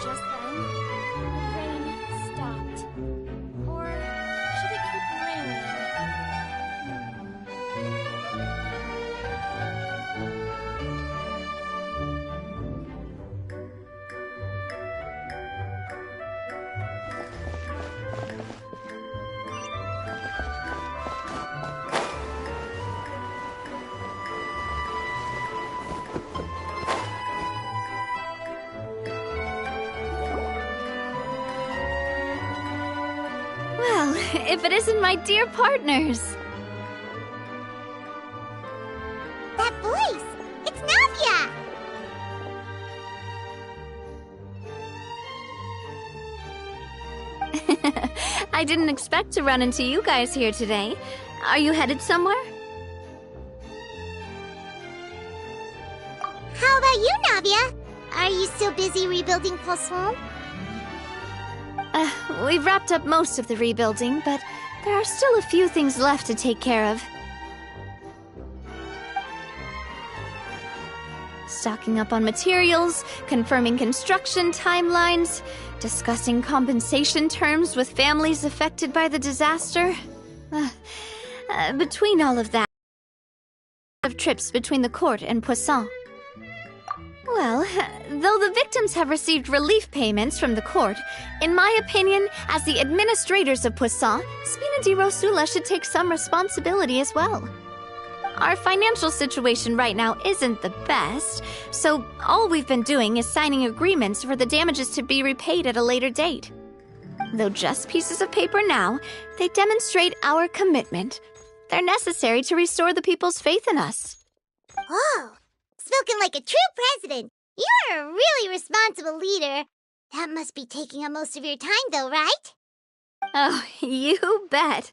Just then, the rain stopped. Or should it keep raining? Well, if it isn't my dear partners! That voice! It's Navia! I didn't expect to run into you guys here today. Are you headed somewhere? How about you, Navia? Are you still busy rebuilding Poisson? We've wrapped up most of the rebuilding, but there are still a few things left to take care of. Stocking up on materials, confirming construction timelines, discussing compensation terms with families affected by the disaster. Between all of that, of trips between the court and Poisson. Well, though the victims have received relief payments from the court, in my opinion, as the administrators of Poisson, Spina di Rosula should take some responsibility as well. Our financial situation right now isn't the best, so all we've been doing is signing agreements for the damages to be repaid at a later date. Though just pieces of paper now, they demonstrate our commitment. They're necessary to restore the people's faith in us. Oh, spoken like a true president. You're a really responsible leader. That must be taking up most of your time, though, right? Oh, you bet.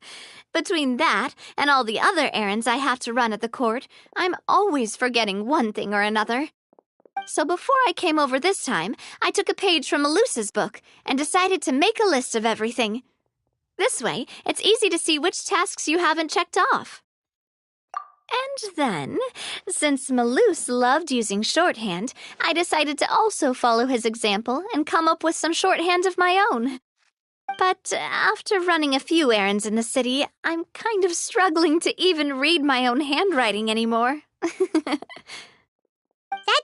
Between that and all the other errands I have to run at the court, I'm always forgetting one thing or another. So before I came over this time, I took a page from Melusa's book and decided to make a list of everything. This way, it's easy to see which tasks you haven't checked off. And then, since Melus loved using shorthand, I decided to also follow his example and come up with some shorthand of my own. But after running a few errands in the city, I'm kind of struggling to even read my own handwriting anymore. That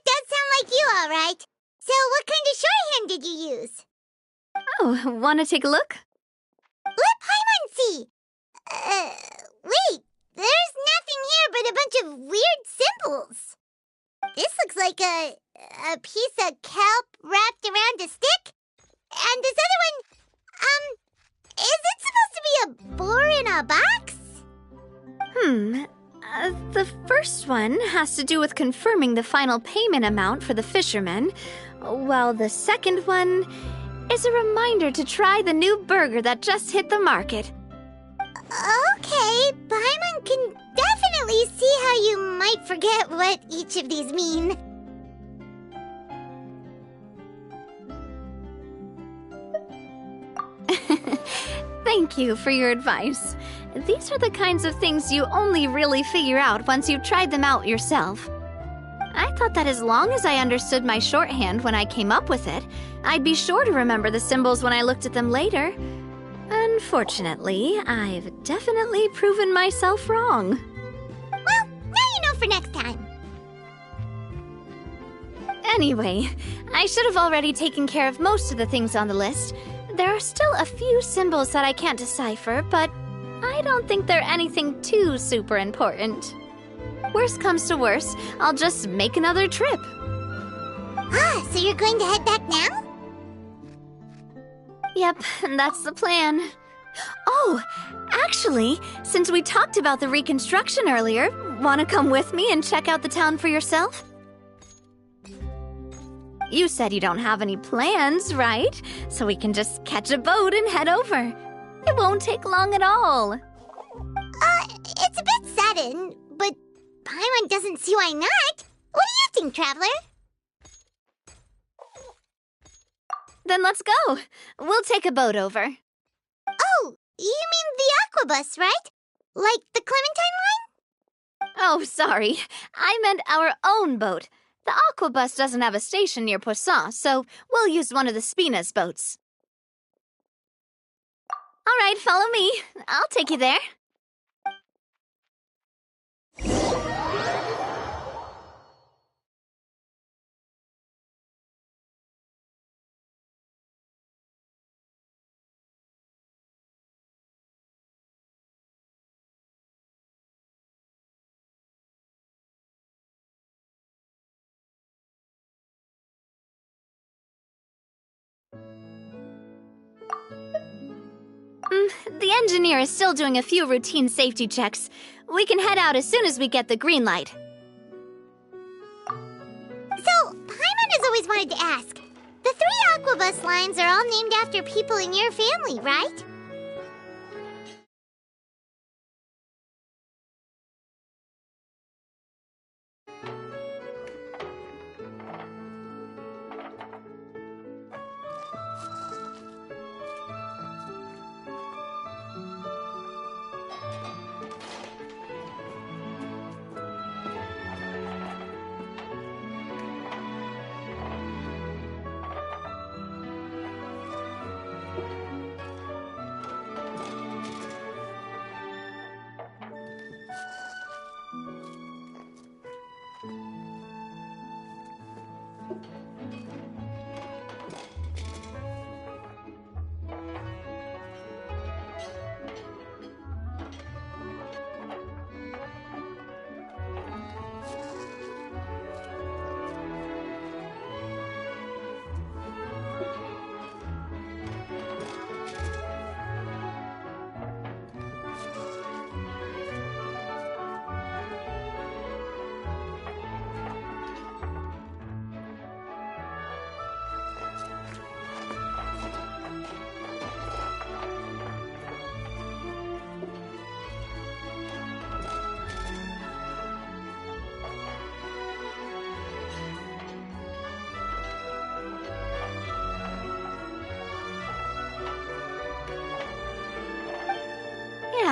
does sound like you, all right. So what kind of shorthand did you use? Oh, want to take a look? Let Paimon see. Wait, there's nothing here but a bunch of weird symbols. This looks like a piece of kelp wrapped around a stick. And this other one, is it supposed to be a boar in a box? The first one has to do with confirming the final payment amount for the fishermen, while the second one is a reminder to try the new burger that just hit the market. Okay, Paimon can definitely see how you might forget what each of these mean. Thank you for your advice. These are the kinds of things you only really figure out once you've tried them out yourself. I thought that as long as I understood my shorthand when I came up with it, I'd be sure to remember the symbols when I looked at them later. Unfortunately, I've definitely proven myself wrong. Well, now you know for next time. Anyway, I should have already taken care of most of the things on the list. There are still a few symbols that I can't decipher, but I don't think they're anything too super important. Worst comes to worst, I'll just make another trip. Ah, so you're going to head back now? Yep, that's the plan. Oh, actually, since we talked about the reconstruction earlier, want to come with me and check out the town for yourself? You said you don't have any plans, right? So we can just catch a boat and head over. It won't take long at all. It's a bit sudden, but Paimon doesn't see why not. What do you think, Traveler? Then let's go. We'll take a boat over. Oh, you mean the Aquabus, right? Like the Clementine line? Oh, sorry. I meant our own boat. The Aquabus doesn't have a station near Poisson, so we'll use one of the Spina's boats. All right, follow me. I'll take you there. The engineer is still doing a few routine safety checks. We can head out as soon as we get the green light. So, Paimon has always wanted to ask. The 3 Aquabus lines are all named after people in your family, right?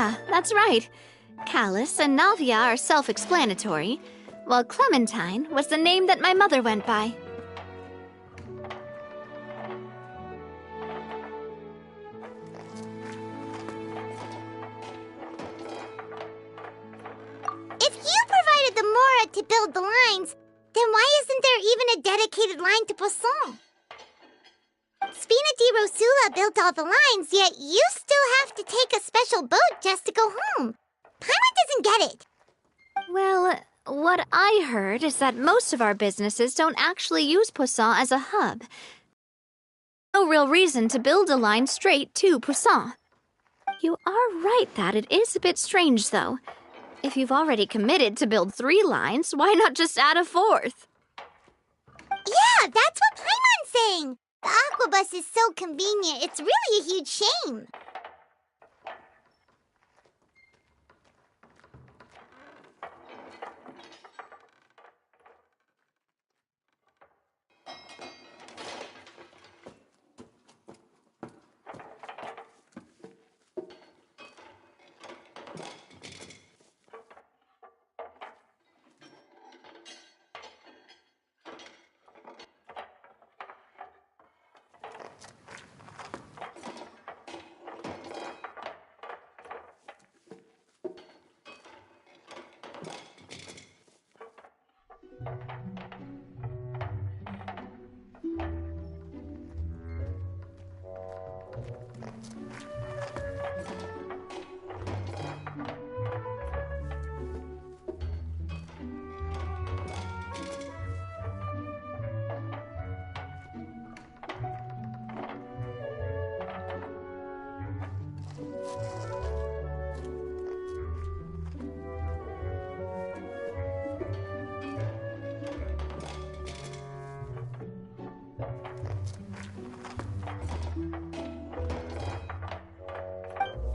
Yeah, that's right. Callus and Navia are self-explanatory, while Clementine was the name that my mother went by. If you provided the Mora to build the lines, then why isn't there even a dedicated line to Poisson? Spina di Rosula built all the lines, yet you still have to take a special boat just to go home. Paimon doesn't get it. Well, what I heard is that most of our businesses don't actually use Poisson as a hub. No real reason to build a line straight to Poisson. You are right that it is a bit strange, though. If you've already committed to build 3 lines, why not just add a 4th? Yeah, that's what Paimon's saying. The Aquabus is so convenient, it's really a huge shame.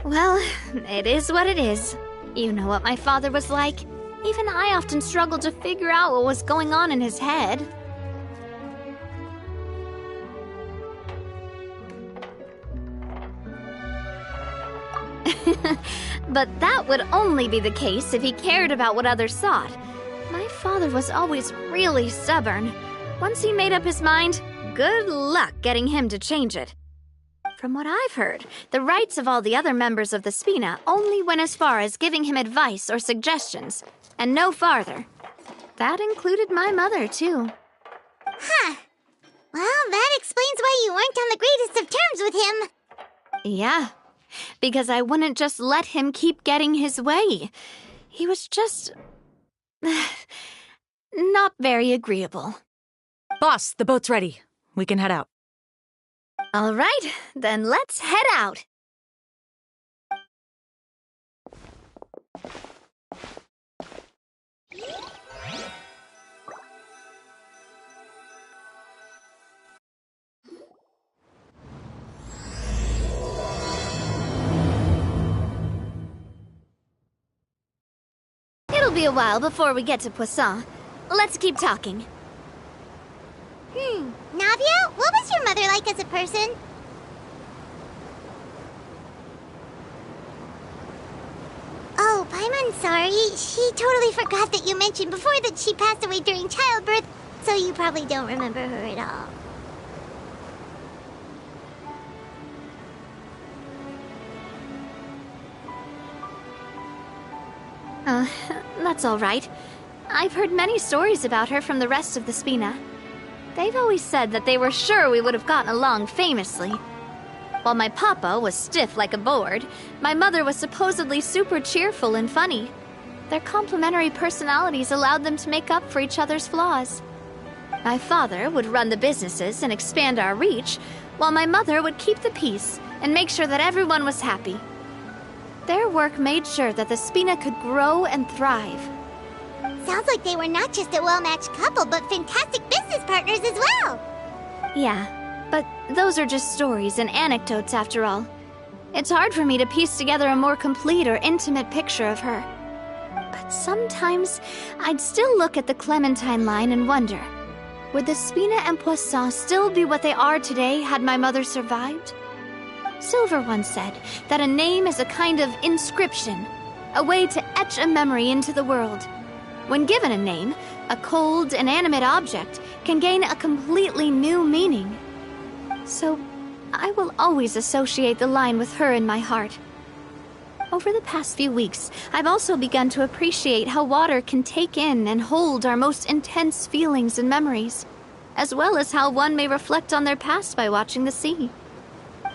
Well, it is what it is. You know what my father was like. Even I often struggled to figure out what was going on in his head. But that would only be the case if he cared about what others thought. My father was always really stubborn. Once he made up his mind, good luck getting him to change it. From what I've heard, the rights of all the other members of the Spina only went as far as giving him advice or suggestions, and no farther. That included my mother, too. Huh. Well, that explains why you weren't on the greatest of terms with him. Yeah, because I wouldn't just let him keep getting his way. He was just... not very agreeable. Boss, the boat's ready. We can head out. All right, then let's head out. It'll be a while before we get to Poisson. Let's keep talking. Navia, what was your mother like as a person? Oh, Paimon's sorry. She totally forgot that you mentioned before that she passed away during childbirth, so you probably don't remember her at all. That's all right. I've heard many stories about her from the rest of the Spina. They've always said that they were sure we would have gotten along famously. While my papa was stiff like a board, my mother was supposedly super cheerful and funny. Their complementary personalities allowed them to make up for each other's flaws. My father would run the businesses and expand our reach, while my mother would keep the peace and make sure that everyone was happy. Their work made sure that the Spina could grow and thrive. Sounds like they were not just a well-matched couple, but fantastic business partners as well. Yeah, but those are just stories and anecdotes after all. It's hard for me to piece together a more complete or intimate picture of her. But sometimes I'd still look at the Clementine line and wonder, would the Spina and Poisson still be what they are today had my mother survived? Silver once said that a name is a kind of inscription, a way to etch a memory into the world. When given a name, a cold, inanimate object can gain a completely new meaning. So, I will always associate the line with her in my heart. Over the past few weeks, I've also begun to appreciate how water can take in and hold our most intense feelings and memories, as well as how one may reflect on their past by watching the sea.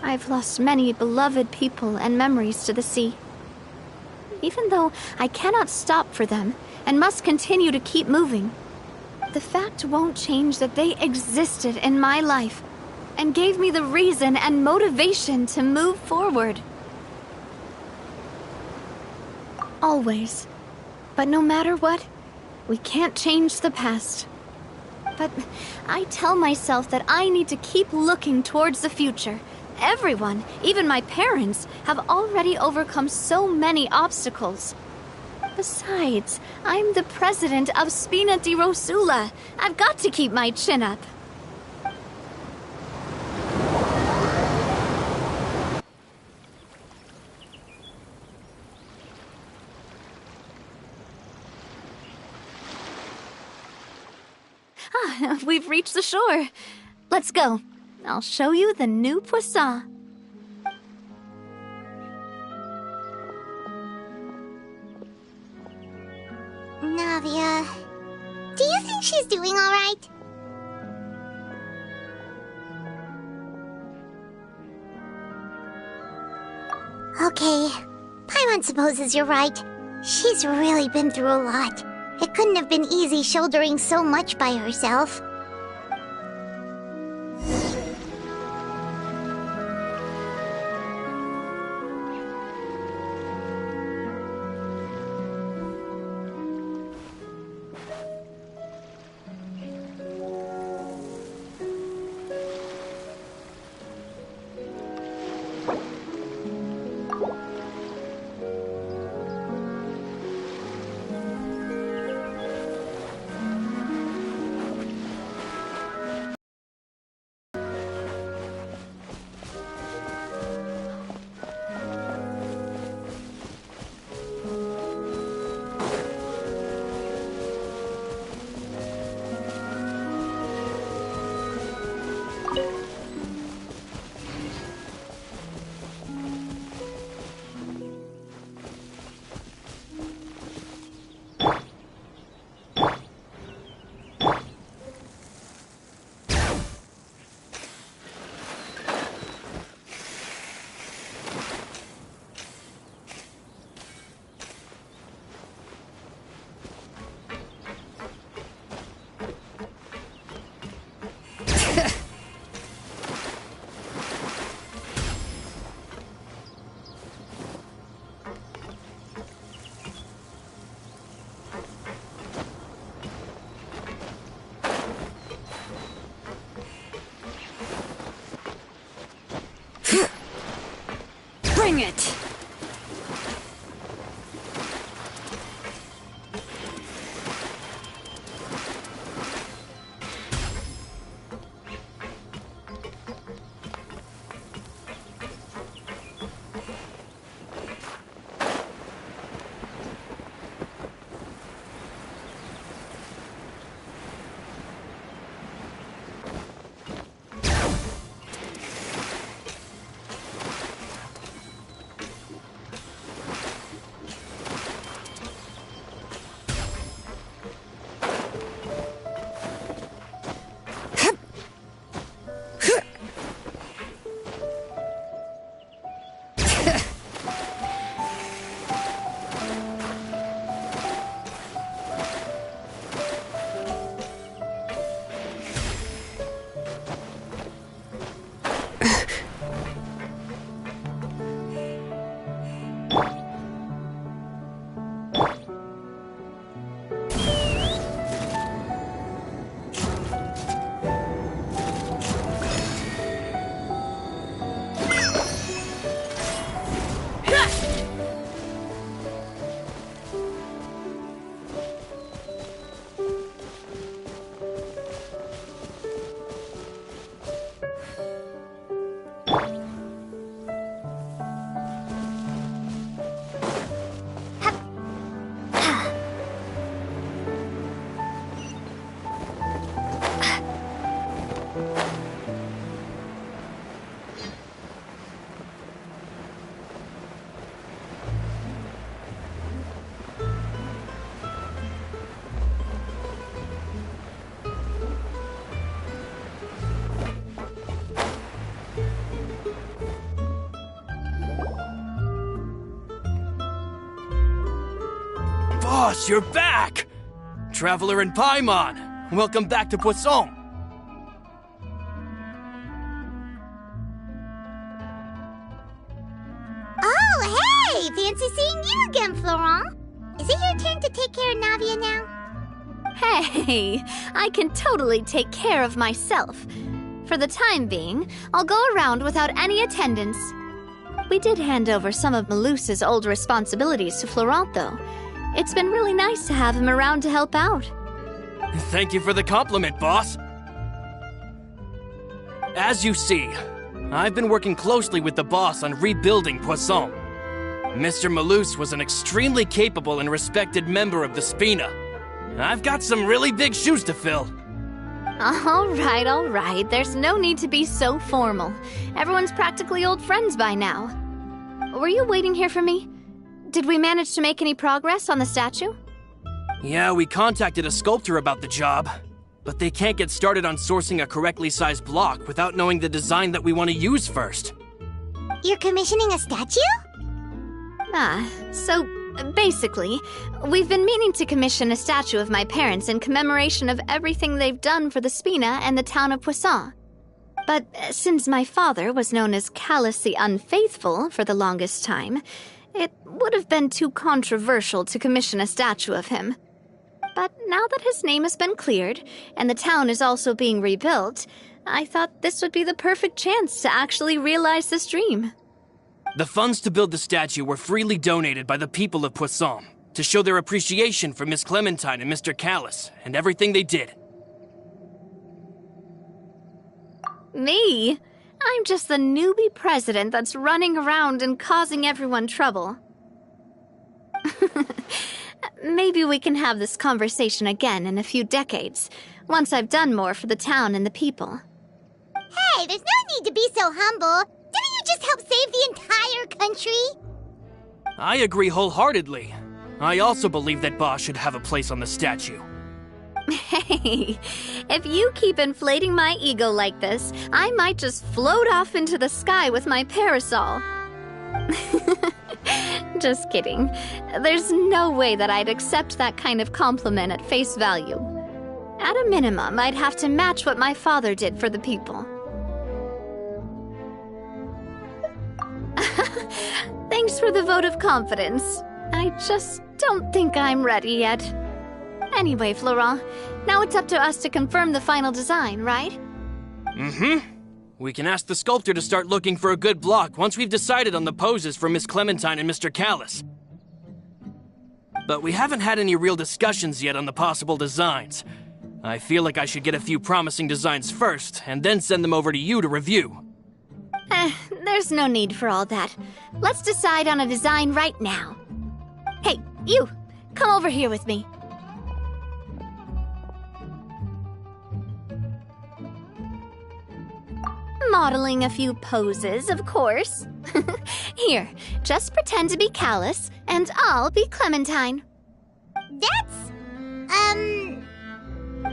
I've lost many beloved people and memories to the sea. Even though I cannot stop for them and must continue to keep moving, the fact won't change that they existed in my life and gave me the reason and motivation to move forward. Always. But no matter what, we can't change the past. But I tell myself that I need to keep looking towards the future. Everyone, even my parents, have already overcome so many obstacles. Besides, I'm the president of Spina di Rosula. I've got to keep my chin up. We've reached the shore. Let's go. I'll show you the new poisson. Navia, do you think she's doing all right? Okay, Paimon supposes you're right. She's really been through a lot. It couldn't have been easy shouldering so much by herself. Bring it! Boss, you're back! Traveler in Paimon, welcome back to Poisson. Oh, hey! Fancy seeing you again, Florent. Is it your turn to take care of Navia now? Hey, I can totally take care of myself. For the time being, I'll go around without any attendance. We did hand over some of Malus's old responsibilities to Florent, though. It's been really nice to have him around to help out. Thank you for the compliment, boss. As you see, I've been working closely with the boss on rebuilding Poisson. Mr. Malus was an extremely capable and respected member of the Spina. I've got some really big shoes to fill. All right. There's no need to be so formal. Everyone's practically old friends by now. Were you waiting here for me? Did we manage to make any progress on the statue? Yeah, we contacted a sculptor about the job, but they can't get started on sourcing a correctly sized block without knowing the design that we want to use first. You're commissioning a statue? So basically, we've been meaning to commission a statue of my parents in commemoration of everything they've done for the Spina and the town of Poisson. But since my father was known as Callus the Unfaithful for the longest time, it would have been too controversial to commission a statue of him. But now that his name has been cleared, and the town is also being rebuilt, I thought this would be the perfect chance to actually realize this dream. The funds to build the statue were freely donated by the people of Poisson to show their appreciation for Miss Clementine and Mr. Callus and everything they did. Me? I'm just the newbie president that's running around and causing everyone trouble. Maybe we can have this conversation again in a few decades, once I've done more for the town and the people. Hey, there's no need to be so humble. Didn't you just help save the entire country? I agree wholeheartedly. I also believe that Boss should have a place on the statue. Hey, if you keep inflating my ego like this, I might just float off into the sky with my parasol. Just kidding. There's no way that I'd accept that kind of compliment at face value. At a minimum, I'd have to match what my father did for the people. Thanks for the vote of confidence. I just don't think I'm ready yet. Anyway, Florent, now it's up to us to confirm the final design, right? Mm-hmm. We can ask the sculptor to start looking for a good block once we've decided on the poses for Miss Clementine and Mr. Callus. But we haven't had any real discussions yet on the possible designs. I feel like I should get a few promising designs first, and then send them over to you to review. There's no need for all that. Let's decide on a design right now. Hey, you! Come over here with me. Modeling a few poses, of course. Here, just pretend to be Callus, and I'll be Clementine. That's...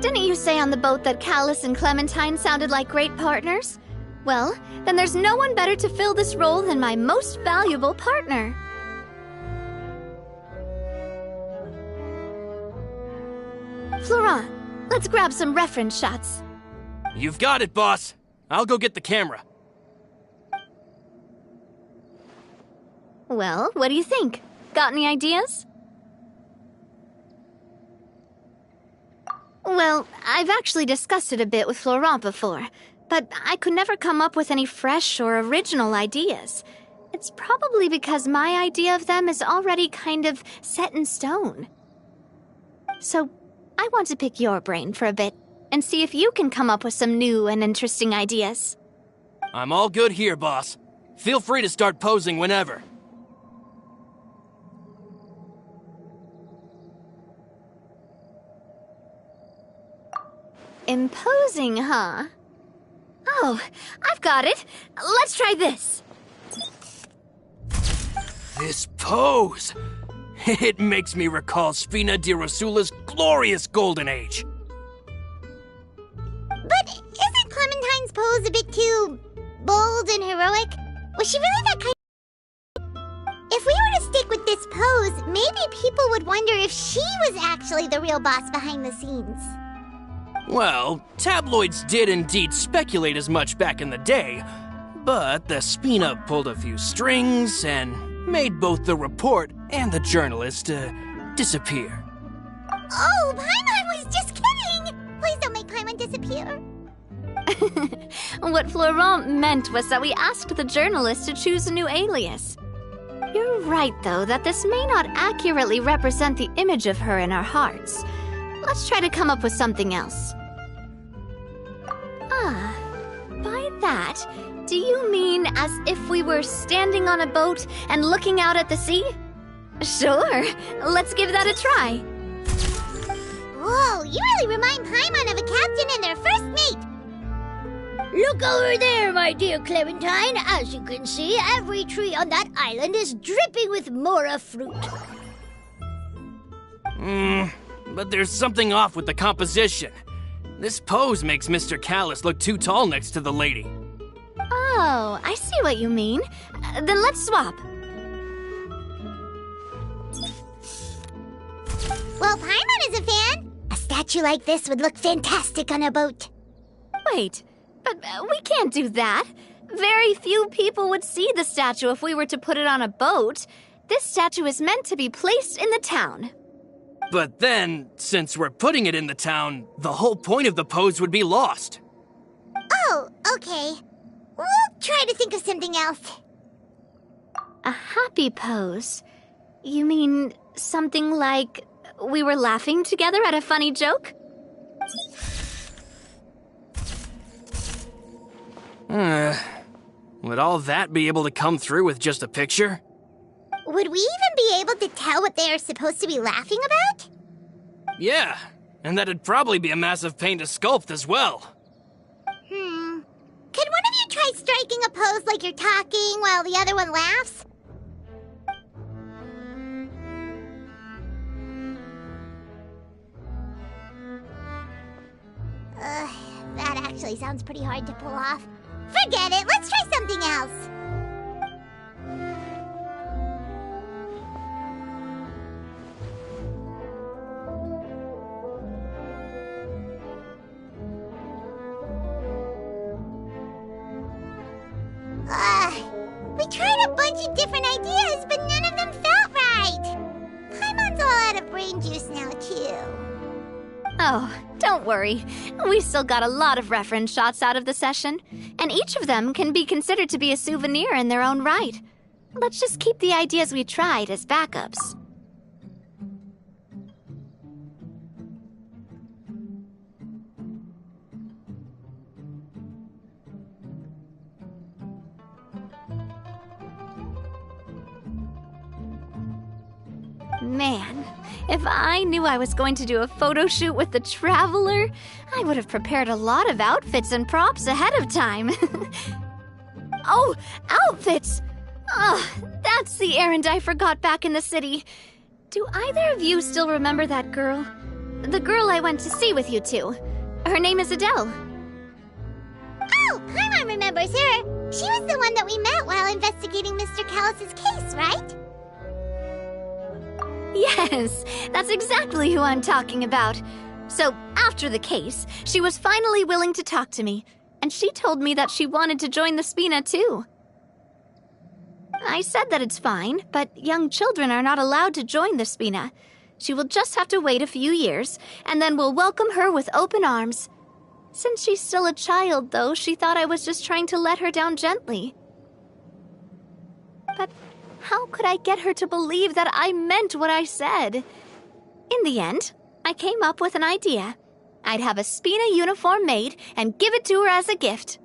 Didn't you say on the boat that Callus and Clementine sounded like great partners? Well, then there's no one better to fill this role than my most valuable partner. Florent, let's grab some reference shots. You've got it, boss. I'll go get the camera. Well, what do you think? Got any ideas? Well, I've actually discussed it a bit with Florent before, but I could never come up with any fresh or original ideas. It's probably because my idea of them is already kind of set in stone. So, I want to pick your brain for a bit and see if you can come up with some new and interesting ideas. I'm all good here, boss. Feel free to start posing whenever. Imposing, huh? Oh, I've got it. Let's try this. This pose! It makes me recall Spina di Rosula's glorious golden age. But isn't Clementine's pose a bit too bold and heroic? Was she really that kind? If we were to stick with this pose, maybe people would wonder if she was actually the real boss behind the scenes. Well, tabloids did indeed speculate as much back in the day, but the Spina pulled a few strings and made both the report and the journalist disappear. Oh, Paimon was just kidding! Please don't make Paimon disappear. What Florent meant was that we asked the journalist to choose a new alias. You're right, though, that this may not accurately represent the image of her in our hearts. Let's try to come up with something else. Ah, by that, do you mean as if we were standing on a boat and looking out at the sea? Sure, let's give that a try. Whoa, you really remind Paimon of a captain and their first mate. Look over there, my dear Clementine. As you can see, every tree on that island is dripping with mora fruit. But there's something off with the composition. This pose makes Mr. Callus look too tall next to the lady. Oh, I see what you mean. Then let's swap. Well, Paimon is a fan. A statue like this would look fantastic on a boat. Wait, but we can't do that. Very few people would see the statue if we were to put it on a boat. This statue is meant to be placed in the town. But then, since we're putting it in the town, the whole point of the pose would be lost. Oh, okay. We'll try to think of something else. A happy pose? You mean something like we were laughing together at a funny joke? Would all that be able to come through with just a picture? Would we even be able to tell what they are supposed to be laughing about? Yeah, and that'd probably be a massive pain to sculpt as well. Could one of you try striking a pose like you're talking while the other one laughs? That actually sounds pretty hard to pull off. Forget it, let's try something else. We tried a bunch of different ideas, but none of them felt right. Paimon's all out of brain juice now, too. Oh, don't worry. We still got a lot of reference shots out of the session, and each of them can be considered to be a souvenir in their own right. Let's just keep the ideas we tried as backups. Man, if I knew I was going to do a photo shoot with the Traveler, I would have prepared a lot of outfits and props ahead of time. Oh, outfits! That's the errand I forgot back in the city. Do either of you still remember that girl? The girl I went to see with you two. Her name is Adele. Oh, Paimon remembers her. She was the one that we met while investigating Mr. Callus's case, right? Yes, that's exactly who I'm talking about. So, after the case, she was finally willing to talk to me, and she told me that she wanted to join the Spina too. I said that it's fine, but young children are not allowed to join the Spina. She will just have to wait a few years, and then we'll welcome her with open arms. Since she's still a child, though, she thought I was just trying to let her down gently. But how could I get her to believe that I meant what I said? In the end, I came up with an idea. I'd have a Spina uniform made and give it to her as a gift.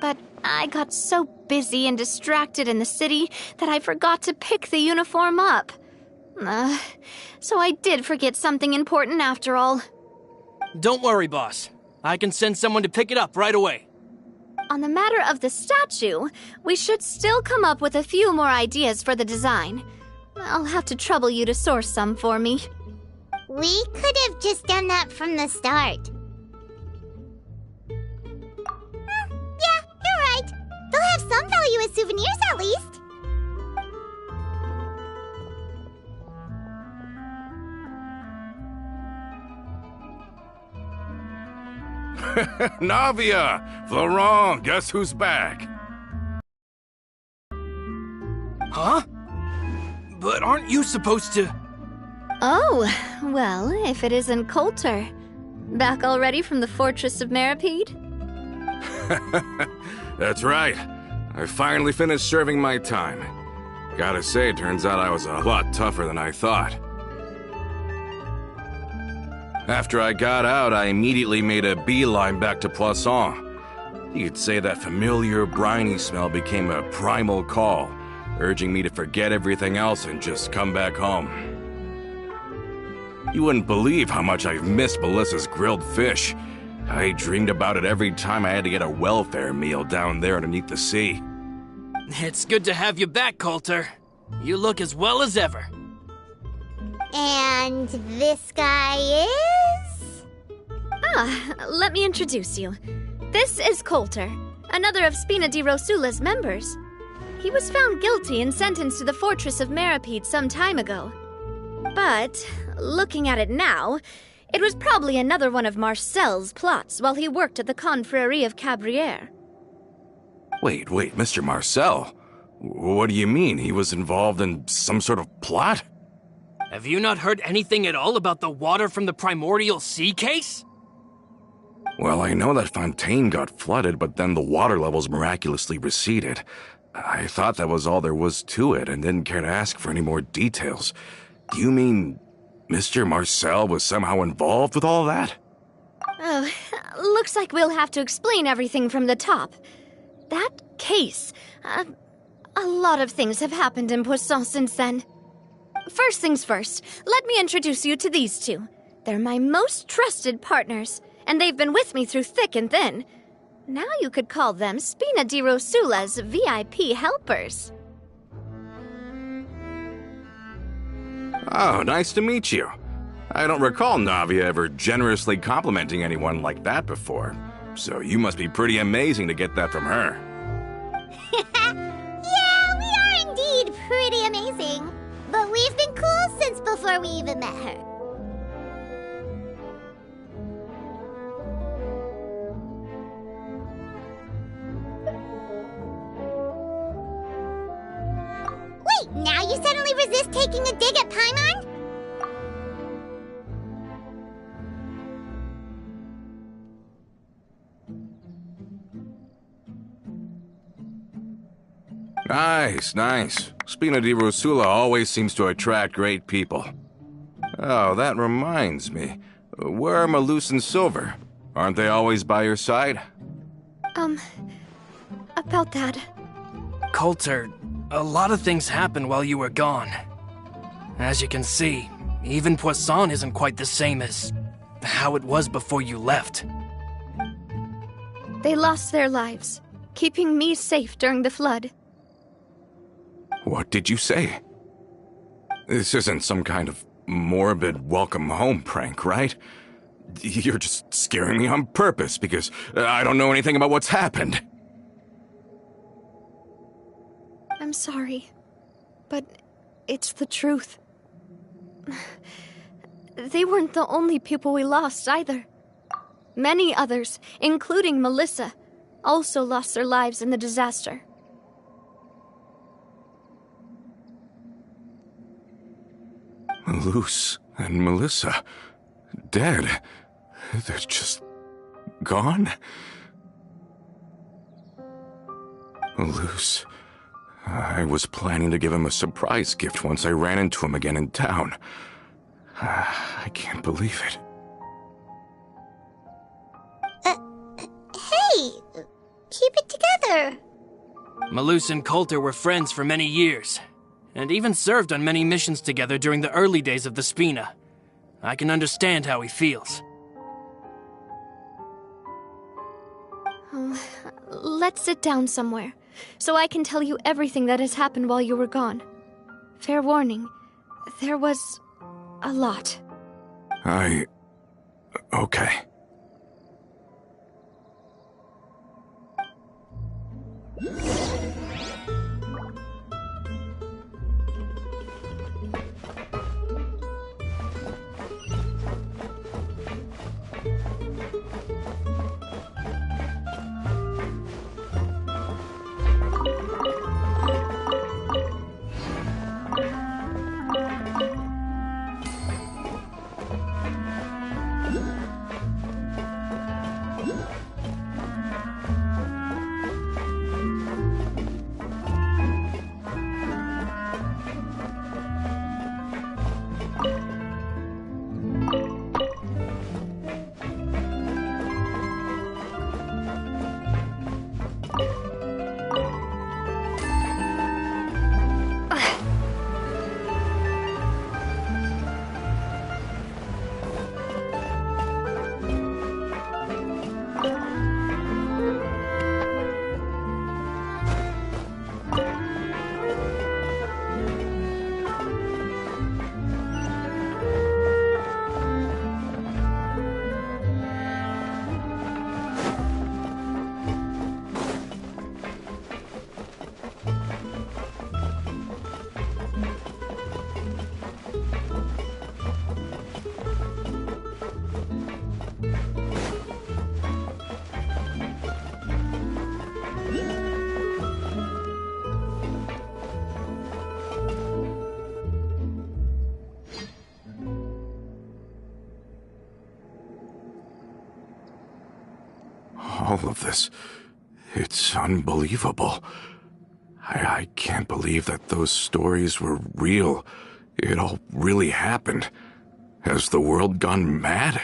But I got so busy and distracted in the city that I forgot to pick the uniform up. So I did forget something important after all. Don't worry, boss. I can send someone to pick it up right away. On the matter of the statue, we should still come up with a few more ideas for the design. I'll have to trouble you to source some for me. We could have just done that from the start. Yeah, you're right. They'll have some value as souvenirs at least. Navia! Florent, guess who's back? Huh? But aren't you supposed to... Oh, well, if it isn't Coulter. Back already from the Fortress of Meripede? That's right. I finally finished serving my time. Gotta say, it turns out I was a lot tougher than I thought. After I got out, I immediately made a beeline back to Poisson. You could say that familiar, briny smell became a primal call, urging me to forget everything else and just come back home. You wouldn't believe how much I've missed Melissa's grilled fish. I dreamed about it every time I had to get a welfare meal down there underneath the sea. It's good to have you back, Coulter. You look as well as ever. And this guy is? Let me introduce you. This is Coulter, another of Spina di Rosula's members. He was found guilty and sentenced to the Fortress of Meripede some time ago. But, looking at it now, it was probably another one of Marcel's plots while he worked at the Confrérie of Cabrières. Wait, Mr. Marcel? What do you mean? He was involved in some sort of plot? Have you not heard anything at all about the water from the primordial sea case? Well, I know that Fontaine got flooded, but then the water levels miraculously receded. I thought that was all there was to it and didn't care to ask for any more details. Do you mean Mr. Marcel was somehow involved with all that? Oh, looks like we'll have to explain everything from the top. That case, a lot of things have happened in Poisson since then. First things first, let me introduce you to these two. They're my most trusted partners, and they've been with me through thick and thin. Now you could call them Spina di Rosula's VIP helpers. Oh, nice to meet you. I don't recall Navia ever generously complimenting anyone like that before, so you must be pretty amazing to get that from her. Yeah, we are indeed pretty amazing. But we've been cool since before we even met her. Wait, now you suddenly resist taking a dig at Paimon? Nice. Spina di Rosula always seems to attract great people. Oh, that reminds me. Where are Malus and Silver? Aren't they always by your side? About that. Coulter, a lot of things happened while you were gone. As you can see, even Poisson isn't quite the same as how it was before you left. They lost their lives, keeping me safe during the flood. What did you say? This isn't some kind of morbid welcome home prank, right? You're just scaring me on purpose because I don't know anything about what's happened. I'm sorry, but it's the truth. They weren't the only people we lost either. Many others, including Melissa, also lost their lives in the disaster. Malus and Melissa, dead. They're just gone? Malus, I was planning to give him a surprise gift once I ran into him again in town. I can't believe it. Hey, keep it together. Malus and Coulter were friends for many years, and even served on many missions together during the early days of the Spina. I can understand how he feels. Let's sit down somewhere, so I can tell you everything that has happened while you were gone. Fair warning, there was a lot. Okay. all of this. It's unbelievable. I can't believe that those stories were real. It all really happened. Has the world gone mad?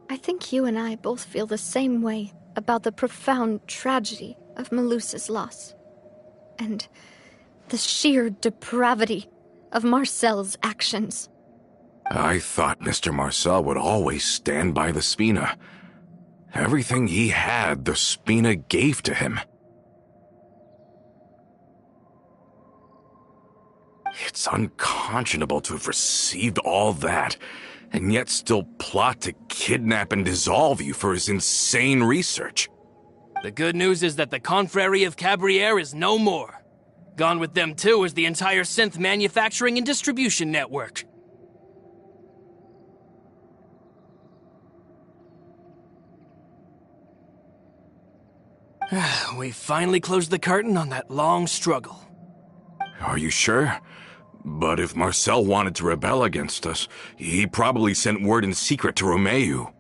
I think you and I both feel the same way about the profound tragedy of Melusa's loss. And the sheer depravity of Marcel's actions. I thought Mr. Marcel would always stand by the Spina. Everything he had, the Spina gave to him. It's unconscionable to have received all that, and yet still plot to kidnap and dissolve you for his insane research. The good news is that the Confrérie of Cabriere is no more. Gone with them too is the entire synth manufacturing and distribution network. We finally closed the curtain on that long struggle. Are you sure? But if Marcel wanted to rebel against us, he probably sent word in secret to Romeu.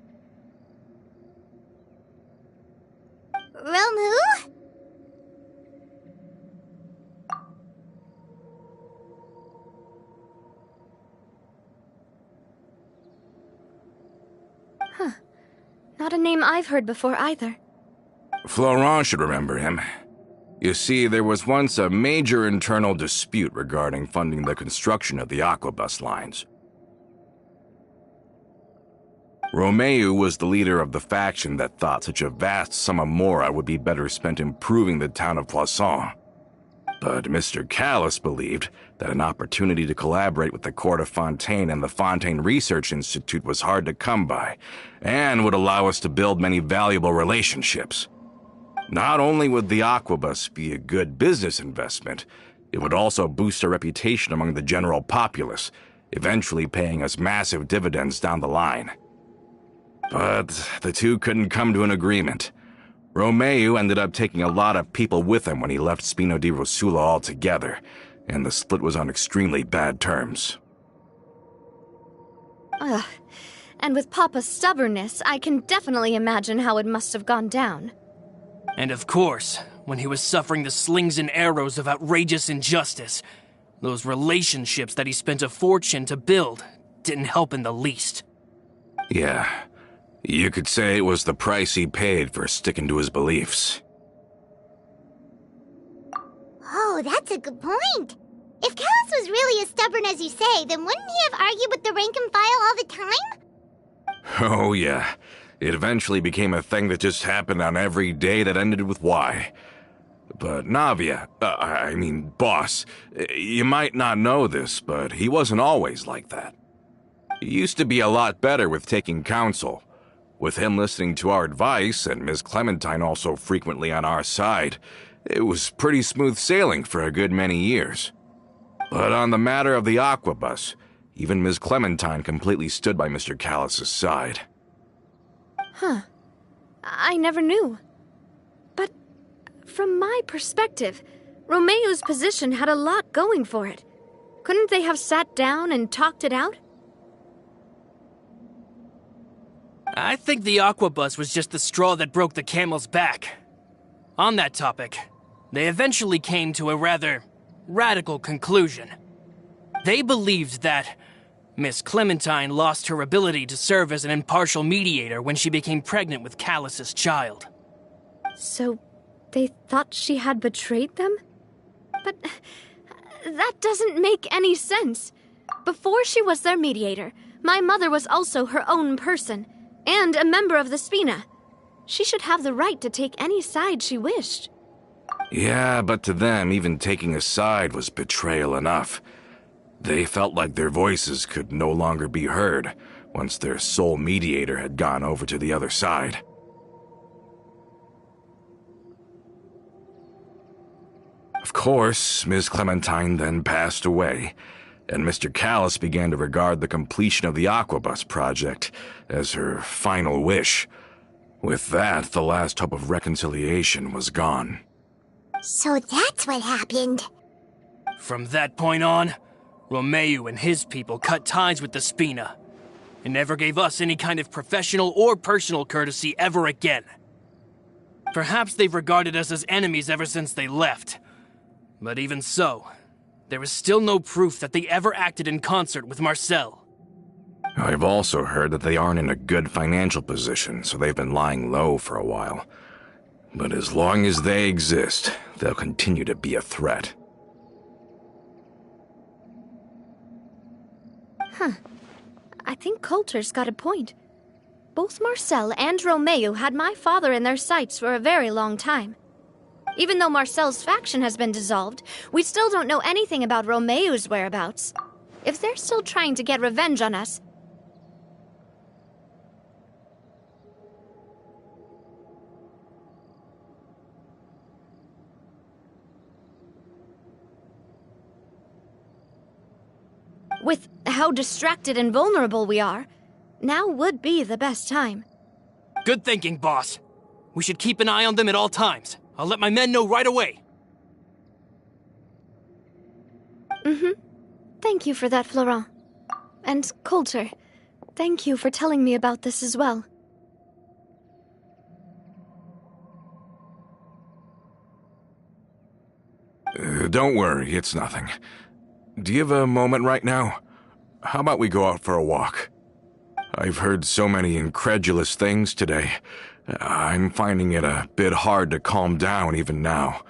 Romu? Not a name I've heard before either. Florent should remember him. You see, there was once a major internal dispute regarding funding the construction of the Aquabus lines. Romeu was the leader of the faction that thought such a vast sum of mora would be better spent improving the town of Poisson. But Mr. Callis believed that an opportunity to collaborate with the court of Fontaine and the Fontaine Research Institute was hard to come by, and would allow us to build many valuable relationships. Not only would the Aquabus be a good business investment, it would also boost our reputation among the general populace, eventually paying us massive dividends down the line. But the two couldn't come to an agreement. Romeu ended up taking a lot of people with him when he left Spino di Rosula altogether, and the split was on extremely bad terms. Ugh. And with Papa's stubbornness, I can definitely imagine how it must have gone down. And of course, when he was suffering the slings and arrows of outrageous injustice, those relationships that he spent a fortune to build didn't help in the least. Yeah, you could say it was the price he paid for sticking to his beliefs. Oh, that's a good point. If Callis was really as stubborn as you say, then wouldn't he have argued with the rank and file all the time? Oh yeah, it eventually became a thing that just happened on every day that ended with Y. But Navia, boss, you might not know this, but he wasn't always like that. He used to be a lot better with taking counsel. With him listening to our advice, and Ms. Clementine also frequently on our side, it was pretty smooth sailing for a good many years. But on the matter of the Aquabus, even Ms. Clementine completely stood by Mr. Callis's side. Huh. I never knew. But from my perspective, Romeu's position had a lot going for it. Couldn't they have sat down and talked it out? I think the Aquabus was just the straw that broke the camel's back. On that topic, they eventually came to a rather radical conclusion. They believed that Miss Clementine lost her ability to serve as an impartial mediator when she became pregnant with Callis's child. So, they thought she had betrayed them? But that doesn't make any sense. Before she was their mediator, my mother was also her own person, and a member of the Spina. She should have the right to take any side she wished. Yeah, but to them, even taking a side was betrayal enough. They felt like their voices could no longer be heard once their sole mediator had gone over to the other side. Of course, Ms. Clementine then passed away, and Mr. Callis began to regard the completion of the Aquabus project as her final wish. With that, the last hope of reconciliation was gone. So that's what happened. From that point on, Romeu and his people cut ties with the Spina. and never gave us any kind of professional or personal courtesy ever again. Perhaps they've regarded us as enemies ever since they left. But even so, there is still no proof that they ever acted in concert with Marcel. I've also heard that they aren't in a good financial position, so they've been lying low for a while. But as long as they exist, they'll continue to be a threat. I think Coulter's got a point. Both Marcel and Romeo had my father in their sights for a very long time. Even though Marcel's faction has been dissolved, we still don't know anything about Romeo's whereabouts. If they're still trying to get revenge on us... With how distracted and vulnerable we are, now would be the best time. Good thinking, boss. We should keep an eye on them at all times. I'll let my men know right away. Thank you for that, Florent. And Coulter, thank you for telling me about this as well. Don't worry, it's nothing. Do you have a moment right now? How about we go out for a walk? I've heard so many incredulous things today. I'm finding it a bit hard to calm down even now.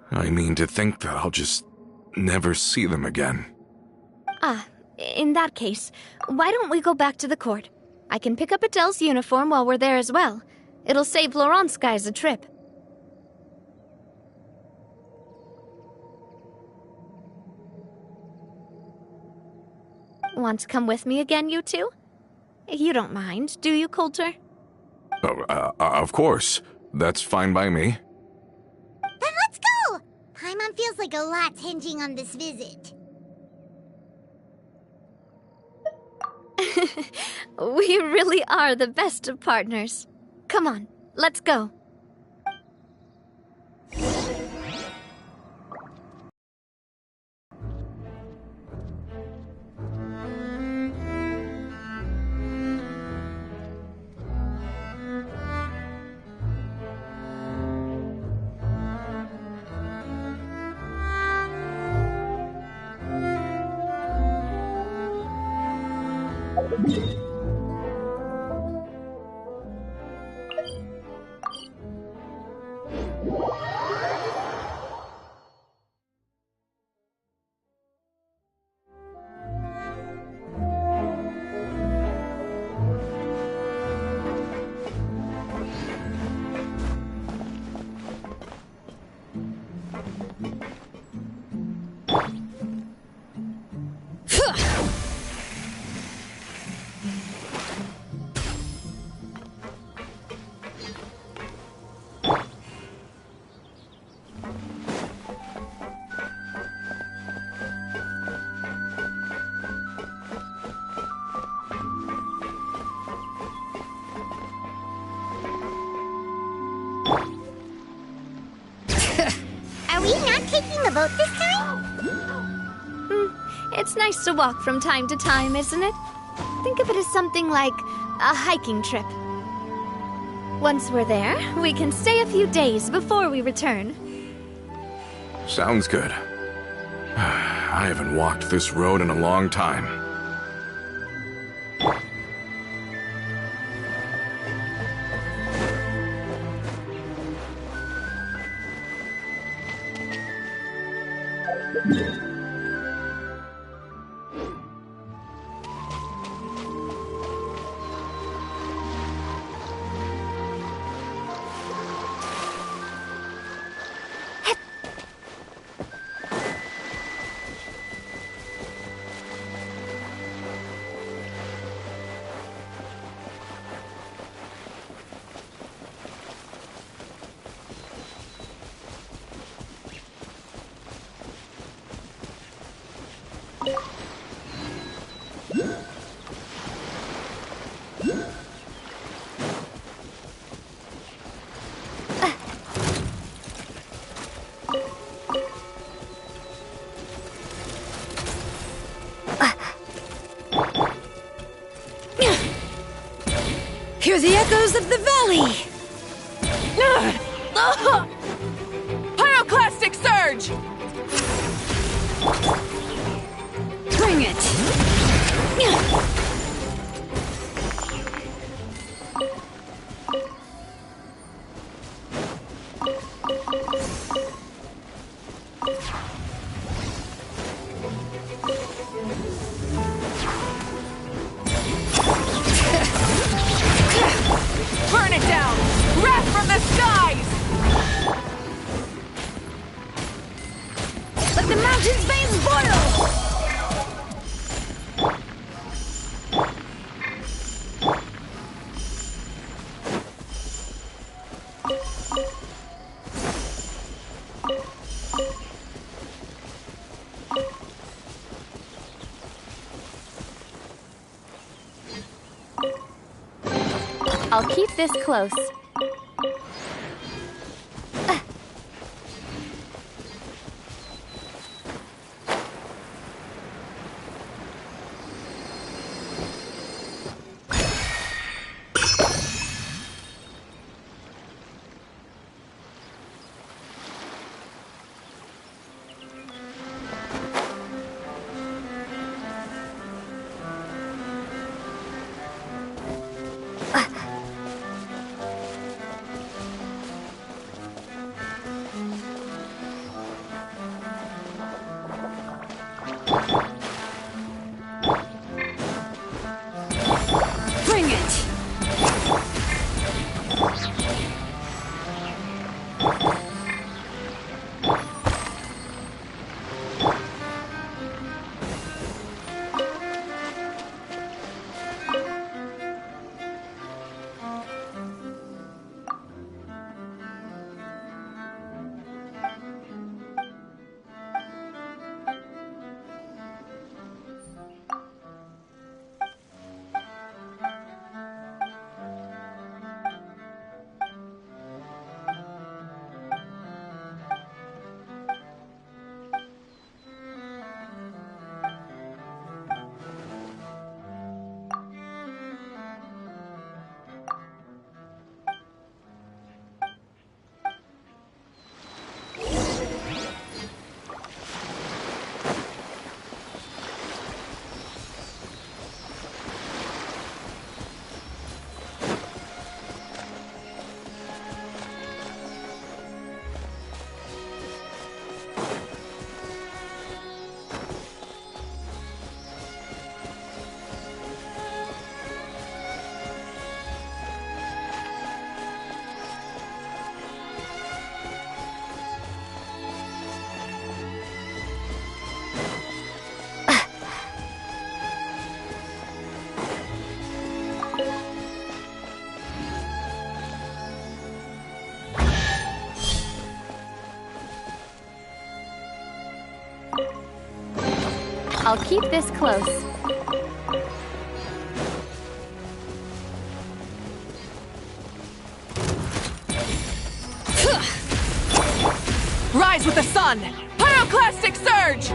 I mean, to think that I'll just never see them again. In that case, why don't we go back to the court? I can pick up Adele's uniform while we're there as well. It'll save Laurent's guys a trip. Want to come with me again, you two? You don't mind, do you, Coulter? Of course. That's fine by me. Then let's go! Paimon feels like a lot's hinging on this visit. We really are the best of partners. Come on, let's go. Are we not taking the boat this time? It's nice to walk from time to time, isn't it? Think of it as something like a hiking trip. Once we're there, we can stay a few days before we return. Sounds good. I haven't walked this road in a long time. Hear the echoes of the valley! Pyroclastic surge! Bring it! Burn it down! Wrath from the skies! Let the mountain's veins boil! I'll keep this close. Bring it! I'll keep this close. Rise with the sun! Pyroclastic surge!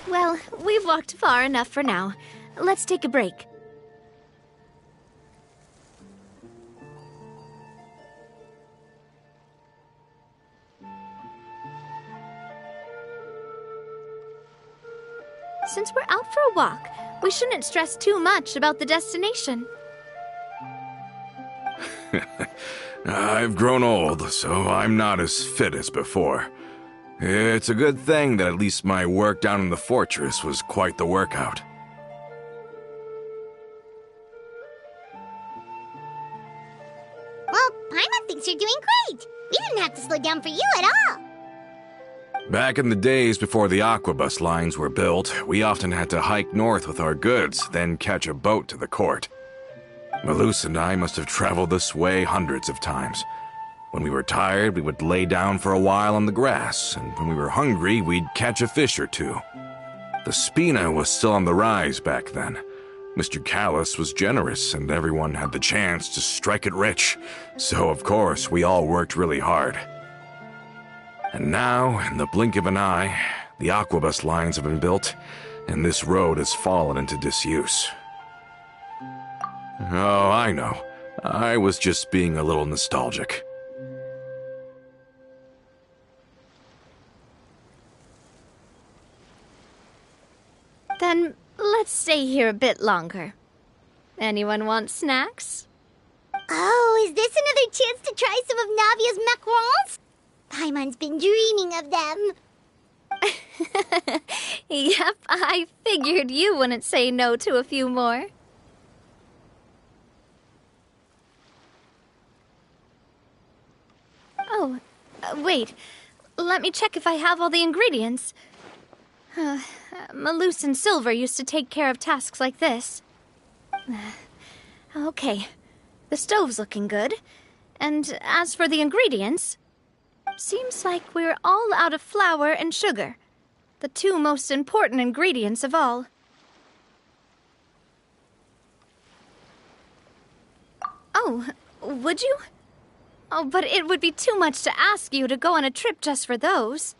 Well, we've walked far enough for now. Let's take a break. Since we're out for a walk, we shouldn't stress too much about the destination. I've grown old, so I'm not as fit as before. It's a good thing that at least my work down in the fortress was quite the workout. Back in the days before the aquabus lines were built, we often had to hike north with our goods, then catch a boat to the court. Malus and I must have traveled this way hundreds of times. When we were tired, we would lay down for a while on the grass, and when we were hungry, we'd catch a fish or two. The Spina was still on the rise back then. Mr. Callis was generous, and everyone had the chance to strike it rich. So, of course, we all worked really hard. And now, in the blink of an eye, the aquabus lines have been built, and this road has fallen into disuse. Oh, I know. I was just being a little nostalgic. Then let's stay here a bit longer. Anyone want snacks? Oh, is this another chance to try some of Navia's macarons? Paimon's been dreaming of them. Yep, I figured you wouldn't say no to a few more. Oh, wait. Let me check if I have all the ingredients. Malus and Silver used to take care of tasks like this. Okay, the stove's looking good. And as for the ingredients, seems like we're all out of flour and sugar, the two most important ingredients of all. Oh, would you? Oh, but it would be too much to ask you to go on a trip just for those.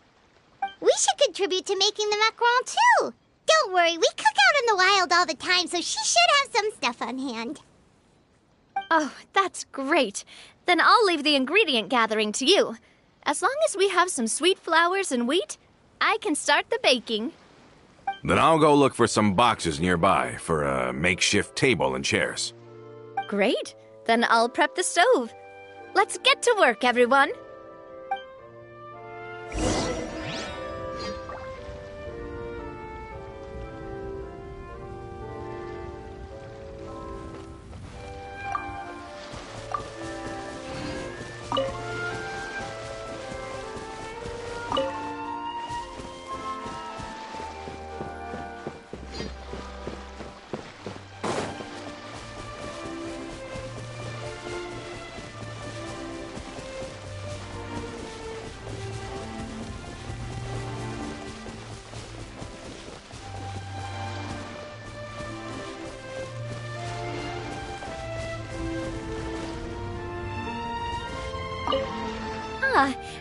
We should contribute to making the macaron too. Don't worry, we cook out in the wild all the time, so she should have some stuff on hand. Oh, that's great. Then I'll leave the ingredient gathering to you. As long as we have some sweet flours and wheat, I can start the baking. Then I'll go look for some boxes nearby for a makeshift table and chairs. Great. Then I'll prep the stove. Let's get to work, everyone.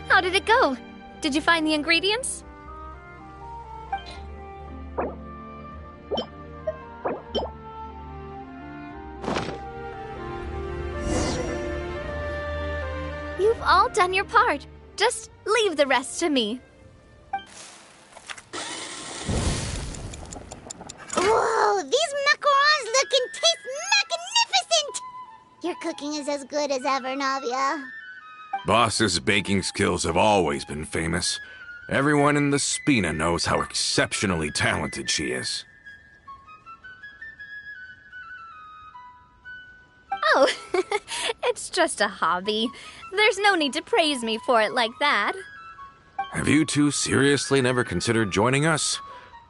How did it go? Did you find the ingredients? You've all done your part. Just leave the rest to me. Whoa, these macarons look and taste magnificent! Your cooking is as good as ever, Navia. Boss's baking skills have always been famous. Everyone in the Spina knows how exceptionally talented she is. Oh, it's just a hobby. There's no need to praise me for it like that. Have you two seriously never considered joining us?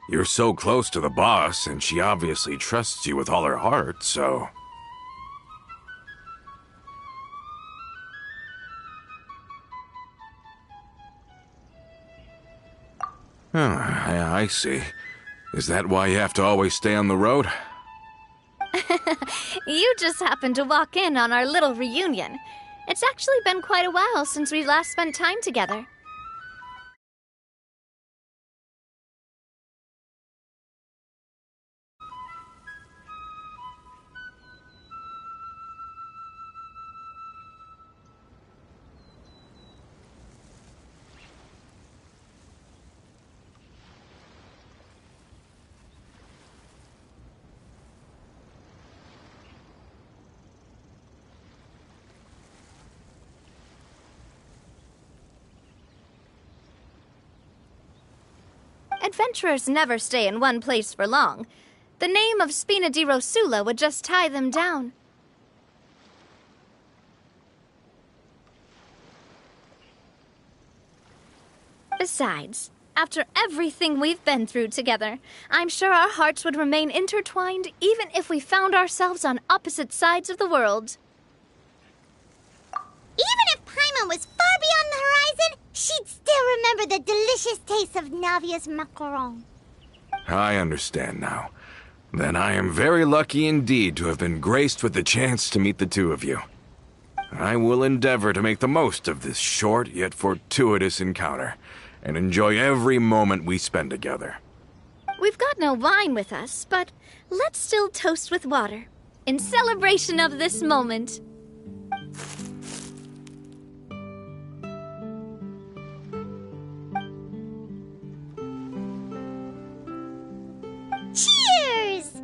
You're so close to the boss, and she obviously trusts you with all her heart, so... Oh, I see. Is that why you have to always stay on the road? You just happened to walk in on our little reunion. It's actually been quite a while since we last spent time together. Adventurers never stay in one place for long. The name of Spina di Rosula would just tie them down. Besides, after everything we've been through together, I'm sure our hearts would remain intertwined even if we found ourselves on opposite sides of the world. Even if Paimon was far beyond the horizon, she'd still remember the delicious taste of Navia's macaron. I understand now. Then I am very lucky indeed to have been graced with the chance to meet the two of you. I will endeavor to make the most of this short yet fortuitous encounter, and enjoy every moment we spend together. We've got no wine with us, but let's still toast with water, in celebration of this moment. Cheers!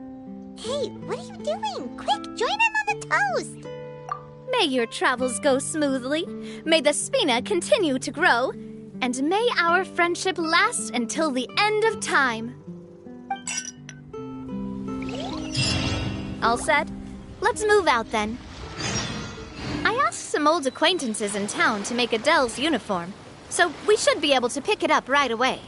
Hey, what are you doing? Quick, join in on the toast! May your travels go smoothly, may the Spina continue to grow, and may our friendship last until the end of time. All set? Let's move out then. I asked some old acquaintances in town to make Adele's uniform, so we should be able to pick it up right away.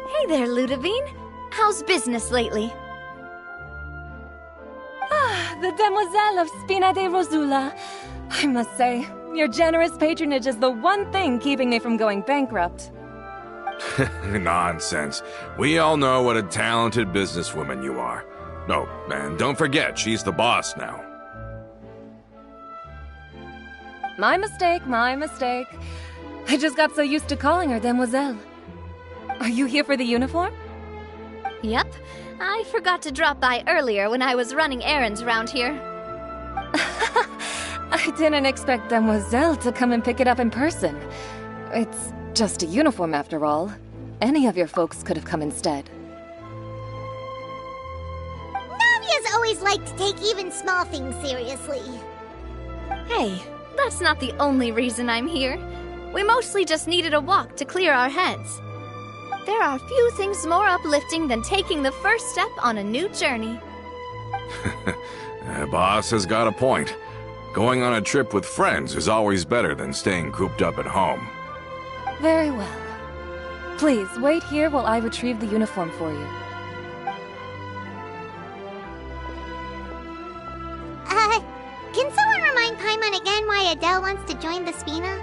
Hey there, Ludovine. How's business lately? The Demoiselle of Spina de Rosula. I must say, your generous patronage is the one thing keeping me from going bankrupt. Nonsense. We all know what a talented businesswoman you are. Oh, and don't forget, she's the boss now. My mistake, my mistake. I just got so used to calling her Demoiselle. Are you here for the uniform? Yep. I forgot to drop by earlier when I was running errands around here. I didn't expect Demoiselle to come and pick it up in person. It's just a uniform after all. Any of your folks could have come instead. Navia's always liked to take even small things seriously. Hey, that's not the only reason I'm here. We mostly just needed a walk to clear our heads. There are few things more uplifting than taking the first step on a new journey. Boss has got a point. Going on a trip with friends is always better than staying cooped up at home. Very well. Please, wait here while I retrieve the uniform for you. Can someone remind Paimon again why Adele wants to join the Spina?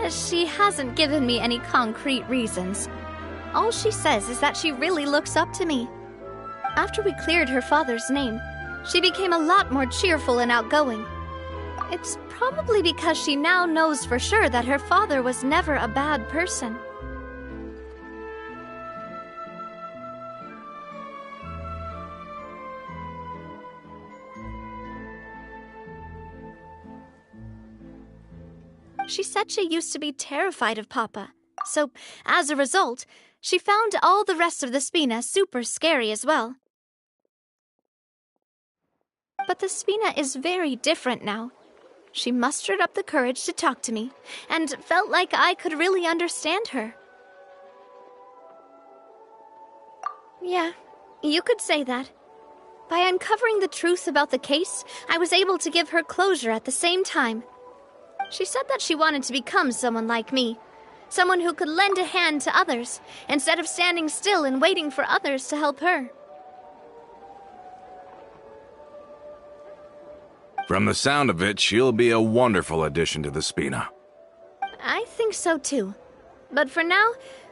She hasn't given me any concrete reasons. All she says is that she really looks up to me. After we cleared her father's name, she became a lot more cheerful and outgoing. It's probably because she now knows for sure that her father was never a bad person. She said she used to be terrified of Papa, so as a result, she found all the rest of the Spina super scary as well. But the Spina is very different now. She mustered up the courage to talk to me, and felt like I could really understand her. Yeah, you could say that. By uncovering the truth about the case, I was able to give her closure at the same time. She said that she wanted to become someone like me, Someone who could lend a hand to others, instead of standing still and waiting for others to help her. From the sound of it, she'll be a wonderful addition to the Spina. I think so too. But for now,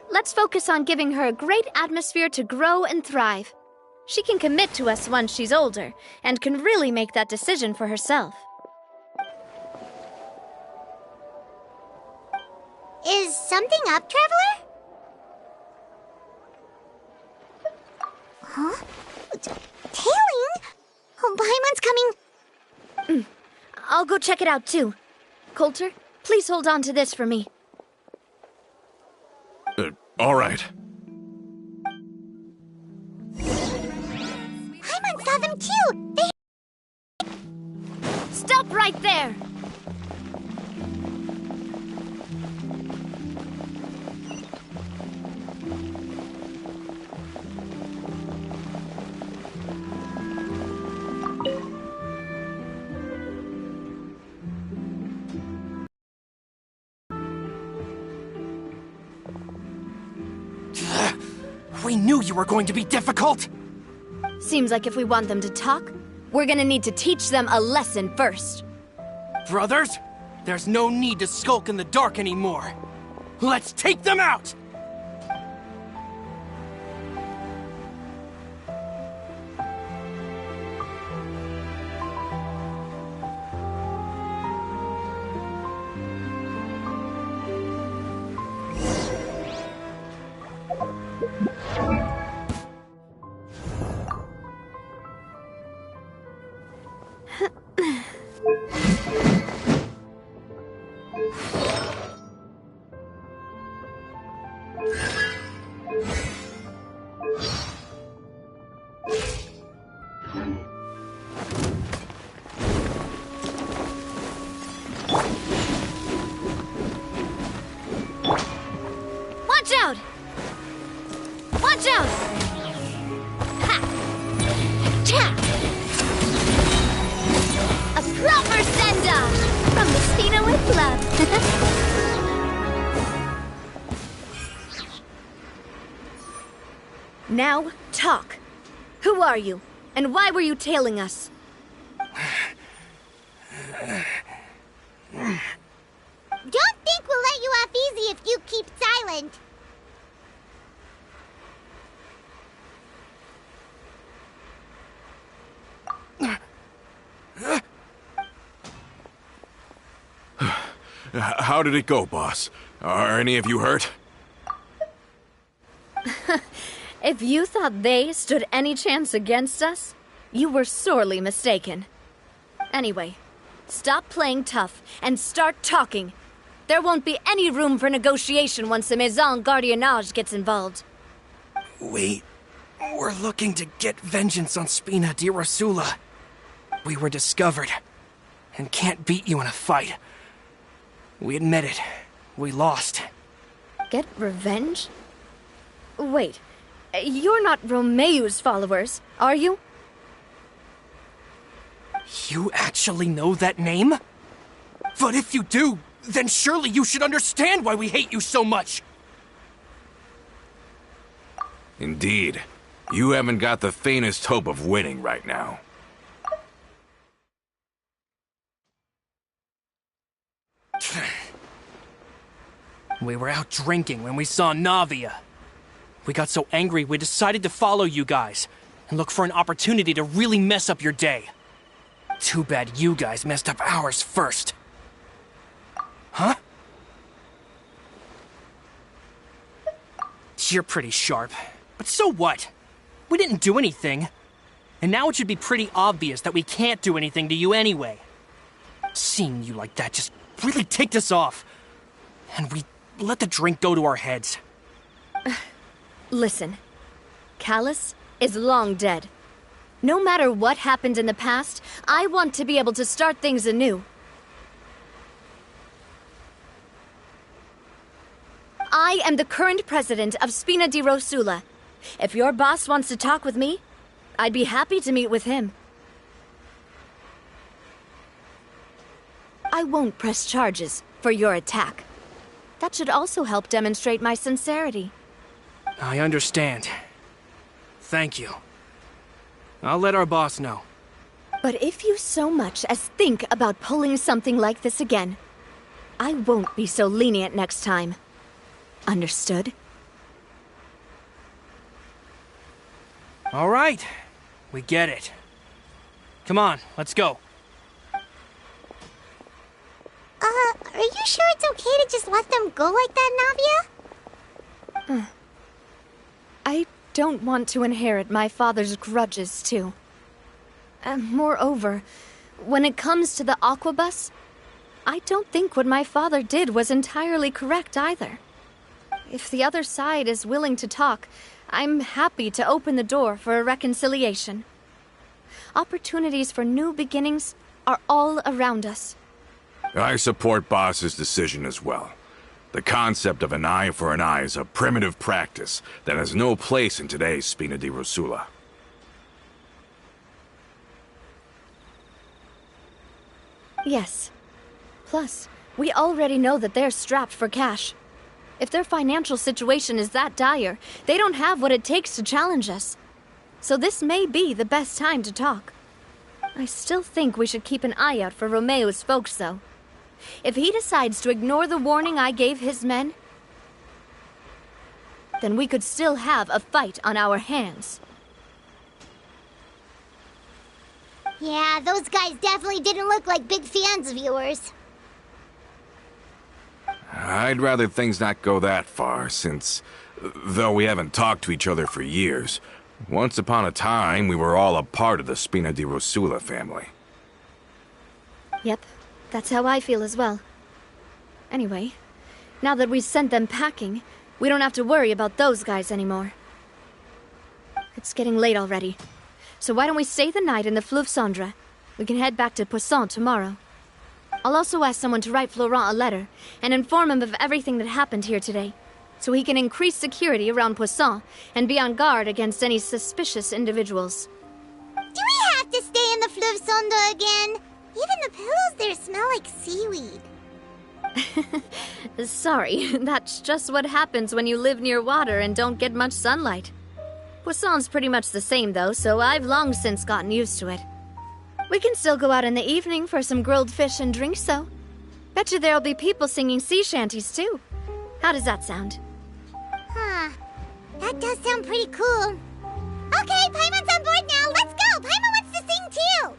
let's focus on giving her a great atmosphere to grow and thrive. She can commit to us once she's older, and can really make that decision for herself. Is something up, Traveler? Huh? Tailing? Oh, Paimon's coming. I'll go check it out too. Coulter, please hold on to this for me. All right. Paimon saw them too. Stop right there! We knew you were going to be difficult! Seems like if we want them to talk, we're gonna need to teach them a lesson first. Brothers, there's no need to skulk in the dark anymore. Let's take them out! Watch out! Watch out! Ha! Cha! A proper send-off from the Spina with love. Now, talk. Who are you? And why were you tailing us? Don't think we'll let you off easy if you keep silent. How did it go, boss? Are any of you hurt? If you thought they stood any chance against us, you were sorely mistaken. Anyway, stop playing tough and start talking. There won't be any room for negotiation once the Maison Gardiennage gets involved. We're looking to get vengeance on Spina di Rosula. We were discovered, and can't beat you in a fight. We admit it. We lost. Get revenge? Wait, you're not Romeu's followers, are you? You actually know that name? But if you do, then surely you should understand why we hate you so much! Indeed. You haven't got the faintest hope of winning right now. We were out drinking when we saw Navia. We got so angry we decided to follow you guys and look for an opportunity to really mess up your day. Too bad you guys messed up ours first. Huh? You're pretty sharp, but so what? We didn't do anything. And now it should be pretty obvious that we can't do anything to you anyway. Seeing you like that just really ticked us off. And we let the drink go to our heads. Listen, Callus is long dead. No matter what happened in the past, I want to be able to start things anew. I am the current president of Spina di Rosula. If your boss wants to talk with me, I'd be happy to meet with him. I won't press charges for your attack. That should also help demonstrate my sincerity. I understand. Thank you. I'll let our boss know. But if you so much as think about pulling something like this again, I won't be so lenient next time. Understood? All right. We get it. Come on, let's go. Are you sure it's okay to just let them go like that, Navia? I don't want to inherit my father's grudges, too. Moreover, when it comes to the Aquabus, I don't think what my father did was entirely correct either. If the other side is willing to talk, I'm happy to open the door for a reconciliation. Opportunities for new beginnings are all around us. I support Boss's decision as well. The concept of an eye for an eye is a primitive practice that has no place in today's Spina di Rosula. Yes. Plus, we already know that they're strapped for cash. If their financial situation is that dire, they don't have what it takes to challenge us. So this may be the best time to talk. I still think we should keep an eye out for Romeo's folks, though. If he decides to ignore the warning I gave his men, then we could still have a fight on our hands. Yeah, those guys definitely didn't look like big fans of yours. I'd rather things not go that far, since, though we haven't talked to each other for years, once upon a time we were all a part of the Spina di Rosula family. Yep, that's how I feel as well. Anyway, now that we've sent them packing, we don't have to worry about those guys anymore. It's getting late already, so why don't we stay the night in the Fleuve Cendre? We can head back to Poisson tomorrow. I'll also ask someone to write Florent a letter and inform him of everything that happened here today, so he can increase security around Poisson and be on guard against any suspicious individuals. Do we have to stay in the Fleuve Cendre again? Even the pillows there smell like seaweed. Sorry, that's just what happens when you live near water and don't get much sunlight. Poisson's pretty much the same, though, so I've long since gotten used to it. We can still go out in the evening for some grilled fish and drinks, though. Bet you there'll be people singing sea shanties, too. How does that sound? Huh. That does sound pretty cool. Okay, Paimon's on board now. Let's go. Paimon wants to sing too.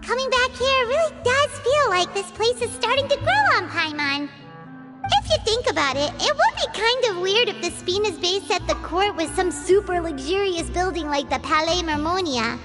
Coming back here really does feel like this place is starting to grow on Paimon. If you think about it, it would be kind of weird if the Spina's base at the court was some super luxurious building like the Palais Mermonia.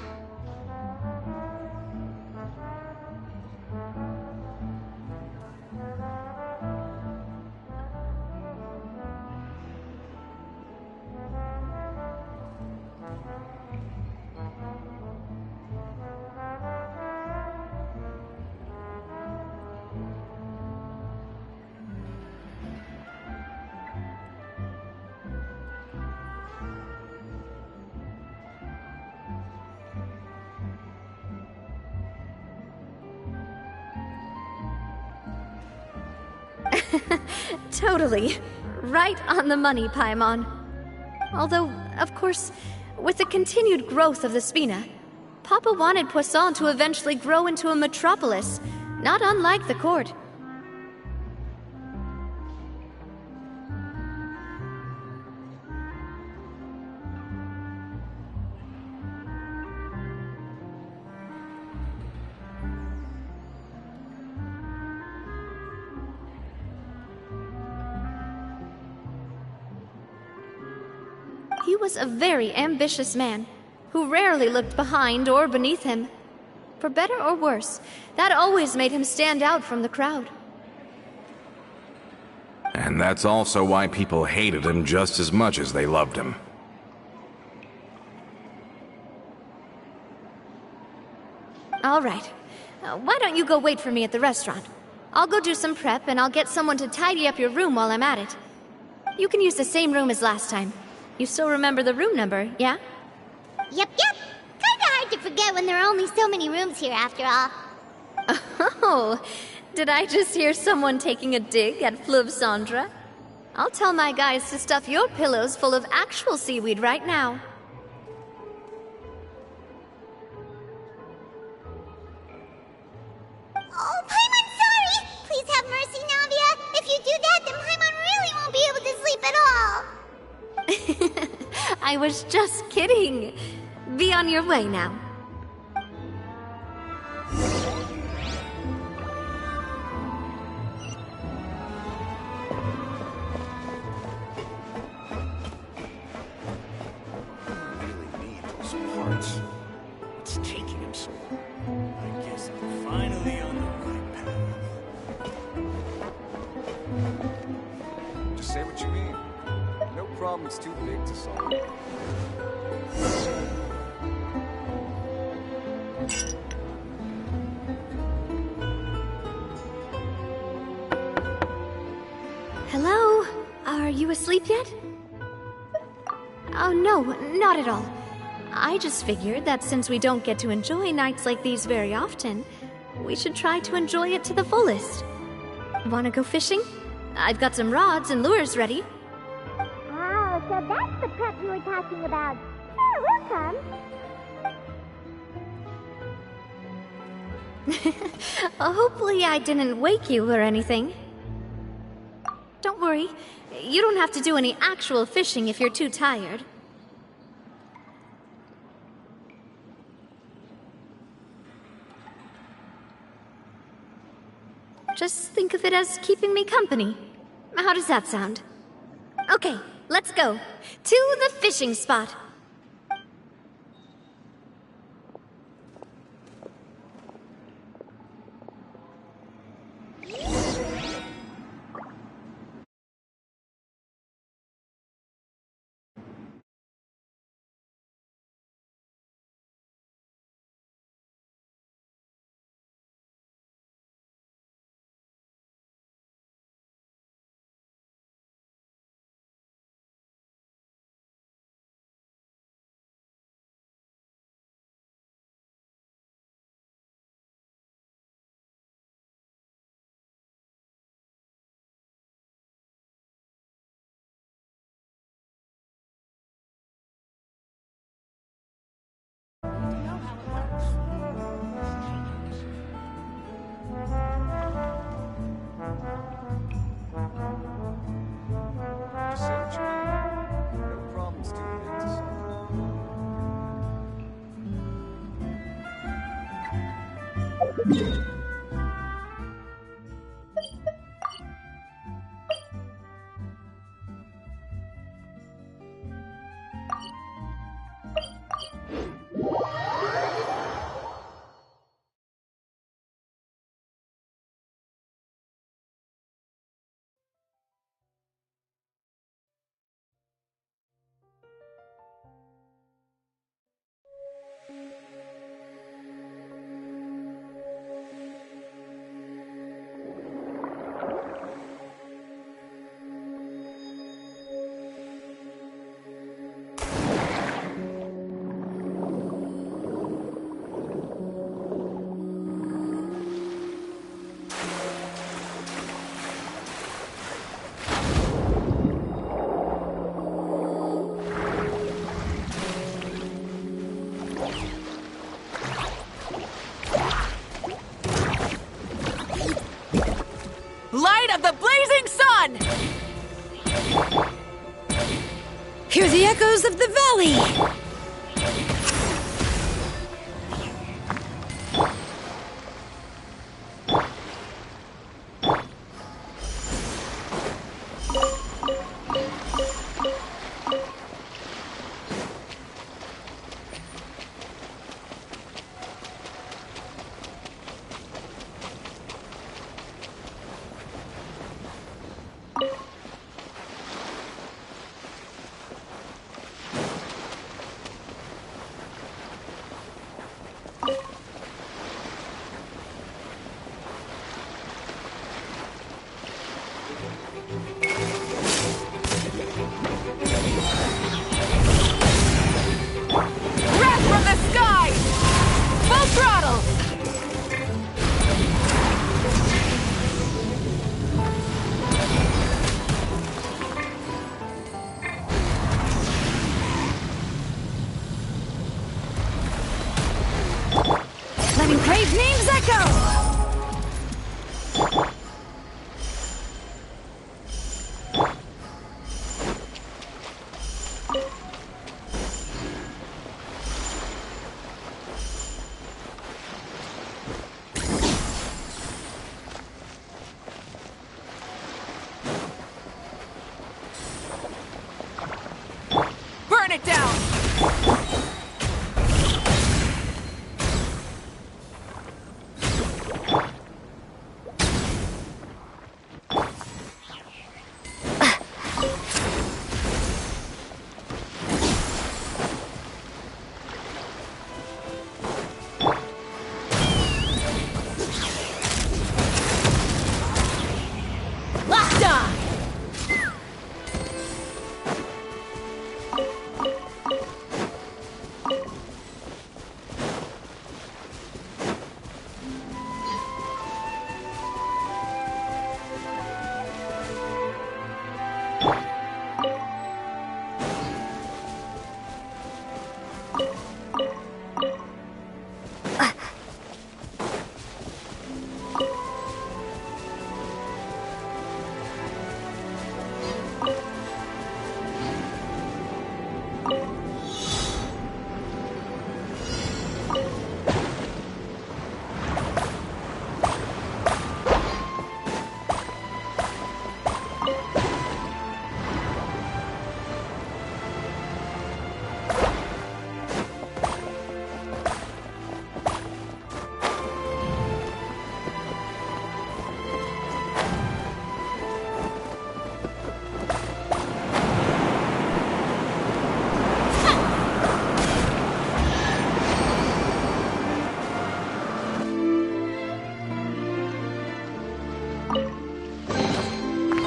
Totally. Right on the money, Paimon. Although, of course, with the continued growth of the Spina, Papa wanted Poisson to eventually grow into a metropolis, not unlike the court. was a very ambitious man who rarely looked behind or beneath him. For better or worse, that always made him stand out from the crowd. And that's also why people hated him just as much as they loved him. All right. Why don't you go wait for me at the restaurant? I'll go do some prep and I'll get someone to tidy up your room while I'm at it. You can use the same room as last time. You still remember the room number, yeah? Yep. Kinda hard to forget when there are only so many rooms here after all. Oh, did I just hear someone taking a dig at Fleuve Cendre? I'll tell my guys to stuff your pillows full of actual seaweed right now. Oh, Paimon's sorry! Please have mercy, Navia. If you do that, then Paimon really won't be able to sleep at all. I was just kidding. Be on your way now. What's taking him so long? I guess I'm finally on the right path. Just say what you mean. No problem's too big to solve. Hello? Are you asleep yet? Oh, no, not at all. I just figured that since we don't get to enjoy nights like these very often, we should try to enjoy it to the fullest. Wanna go fishing? I've got some rods and lures ready. Oh, so that's the prep you were talking about. Sure, we'll come. Hopefully I didn't wake you or anything. Don't worry, you don't have to do any actual fishing if you're too tired. Just think of it as keeping me company. How does that sound? Okay, let's go. To the fishing spot. Just say what you mean. No problem's too big to solve. Light of the blazing sun! Hear the echoes of the valley!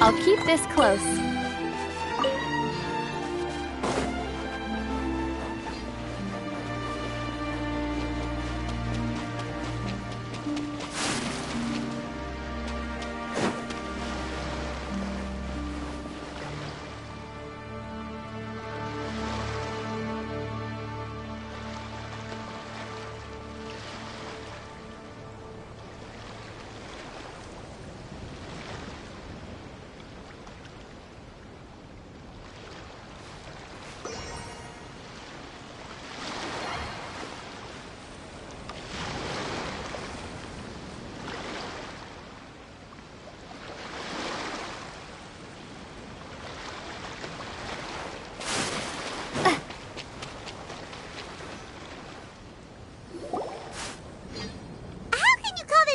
I'll keep this close.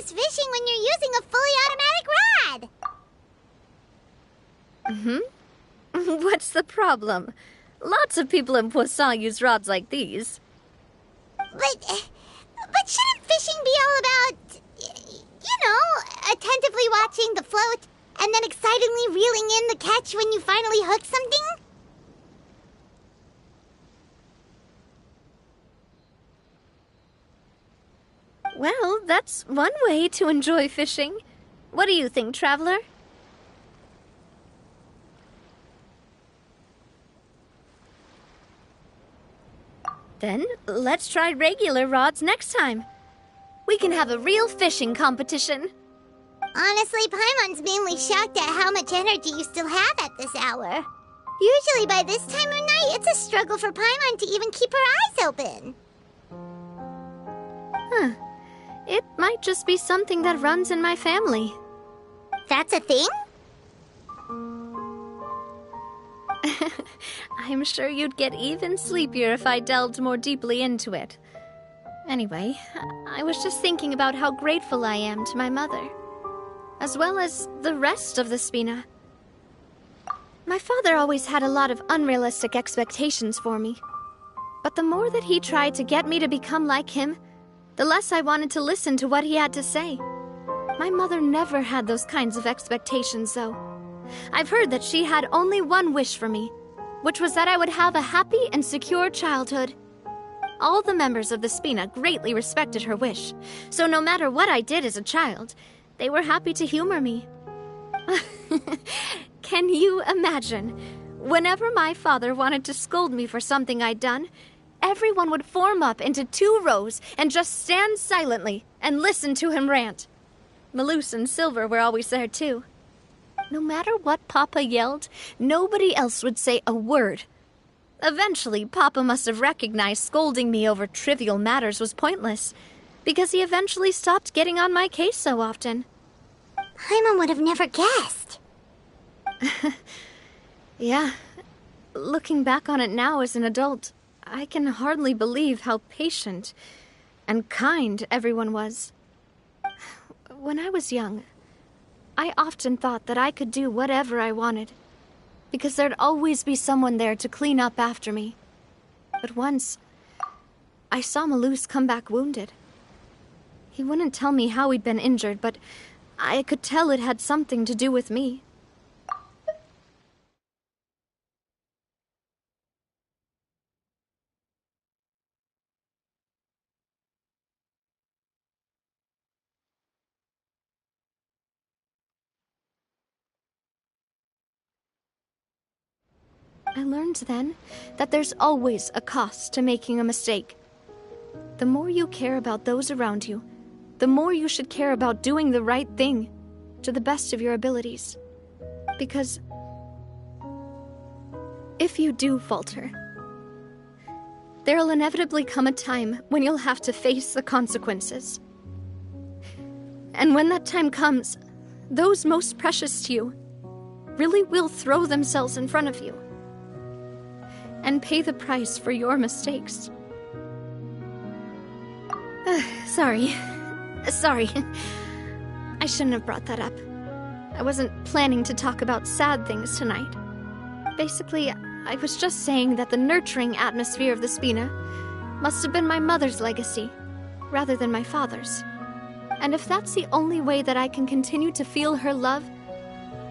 Fishing when you're using a fully automatic rod. What's the problem? Lots of people in Poisson use rods like these. But shouldn't fishing be all about, attentively watching the float and then excitedly reeling in the catch when you finally hook something? Well, that's one way to enjoy fishing. What do you think, Traveler? Then, let's try regular rods next time. We can have a real fishing competition. Honestly, Paimon's mainly shocked at how much energy you still have at this hour. Usually by this time of night, it's a struggle for Paimon to even keep her eyes open. Huh. It might just be something that runs in my family. That's a thing? I'm sure you'd get even sleepier if I delved more deeply into it. Anyway, I was just thinking about how grateful I am to my mother, as well as the rest of the Spina. My father always had a lot of unrealistic expectations for me, but the more that he tried to get me to become like him, the less I wanted to listen to what he had to say. My mother never had those kinds of expectations, though. I've heard that she had only one wish for me, which was that I would have a happy and secure childhood. All the members of the Spina greatly respected her wish, so no matter what I did as a child, they were happy to humor me. Can you imagine? Whenever my father wanted to scold me for something I'd done, everyone would form up into 2 rows and just stand silently and listen to him rant. Malouse and Silver were always there, too. No matter what Papa yelled, nobody else would say a word. Eventually, Papa must have recognized scolding me over trivial matters was pointless, because he eventually stopped getting on my case so often. Paimon would have never guessed. Yeah. Looking back on it now as an adult, I can hardly believe how patient and kind everyone was. When I was young, I often thought that I could do whatever I wanted, because there'd always be someone there to clean up after me. But once, I saw Malouse come back wounded. He wouldn't tell me how he'd been injured, but I could tell it had something to do with me. I learned then that there's always a cost to making a mistake. The more you care about those around you, the more you should care about doing the right thing to the best of your abilities. Because if you do falter, there'll inevitably come a time when you'll have to face the consequences. And when that time comes, those most precious to you really will throw themselves in front of you and pay the price for your mistakes. Sorry. I shouldn't have brought that up. I wasn't planning to talk about sad things tonight. Basically, I was just saying that the nurturing atmosphere of the Spina must have been my mother's legacy, rather than my father's. And if that's the only way that I can continue to feel her love,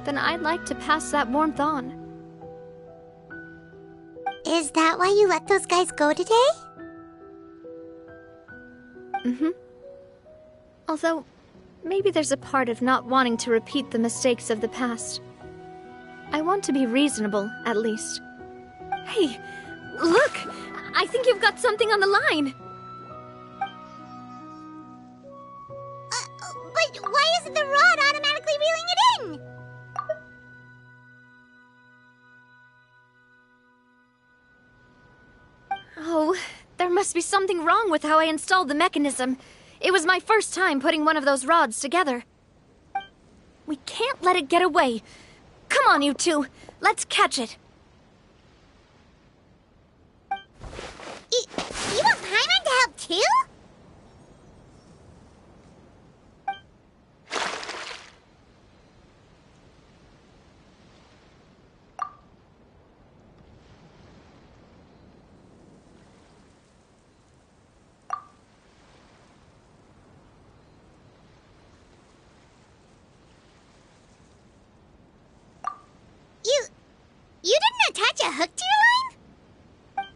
then I'd like to pass that warmth on. Is that why you let those guys go today? Mm-hmm. Although, maybe there's a part of not wanting to repeat the mistakes of the past. I want to be reasonable, at least. Hey, look! I think you've got something on the line! But why isn't the rod automatically reeling it in? Oh, there must be something wrong with how I installed the mechanism. It was my first time putting one of those rods together. We can't let it get away. Come on, you two. Let's catch it. You want Paimon to help too? You didn't attach a hook to your line?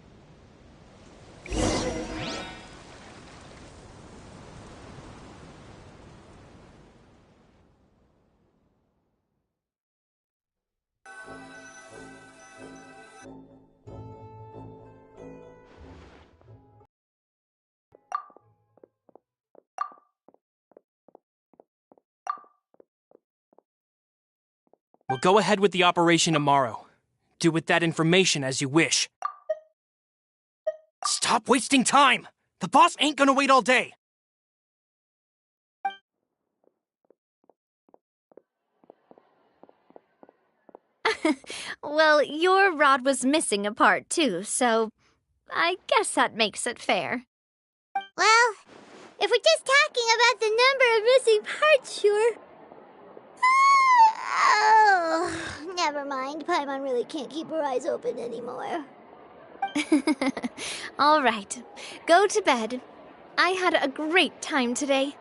We'll go ahead with the operation tomorrow. Do with that information as you wish. Stop wasting time! The boss ain't gonna wait all day! Well, your rod was missing a part too, so I guess that makes it fair. Well, if we're just talking about the number of missing parts, sure. Oh, never mind. Paimon really can't keep her eyes open anymore. All right, go to bed. I had a great time today.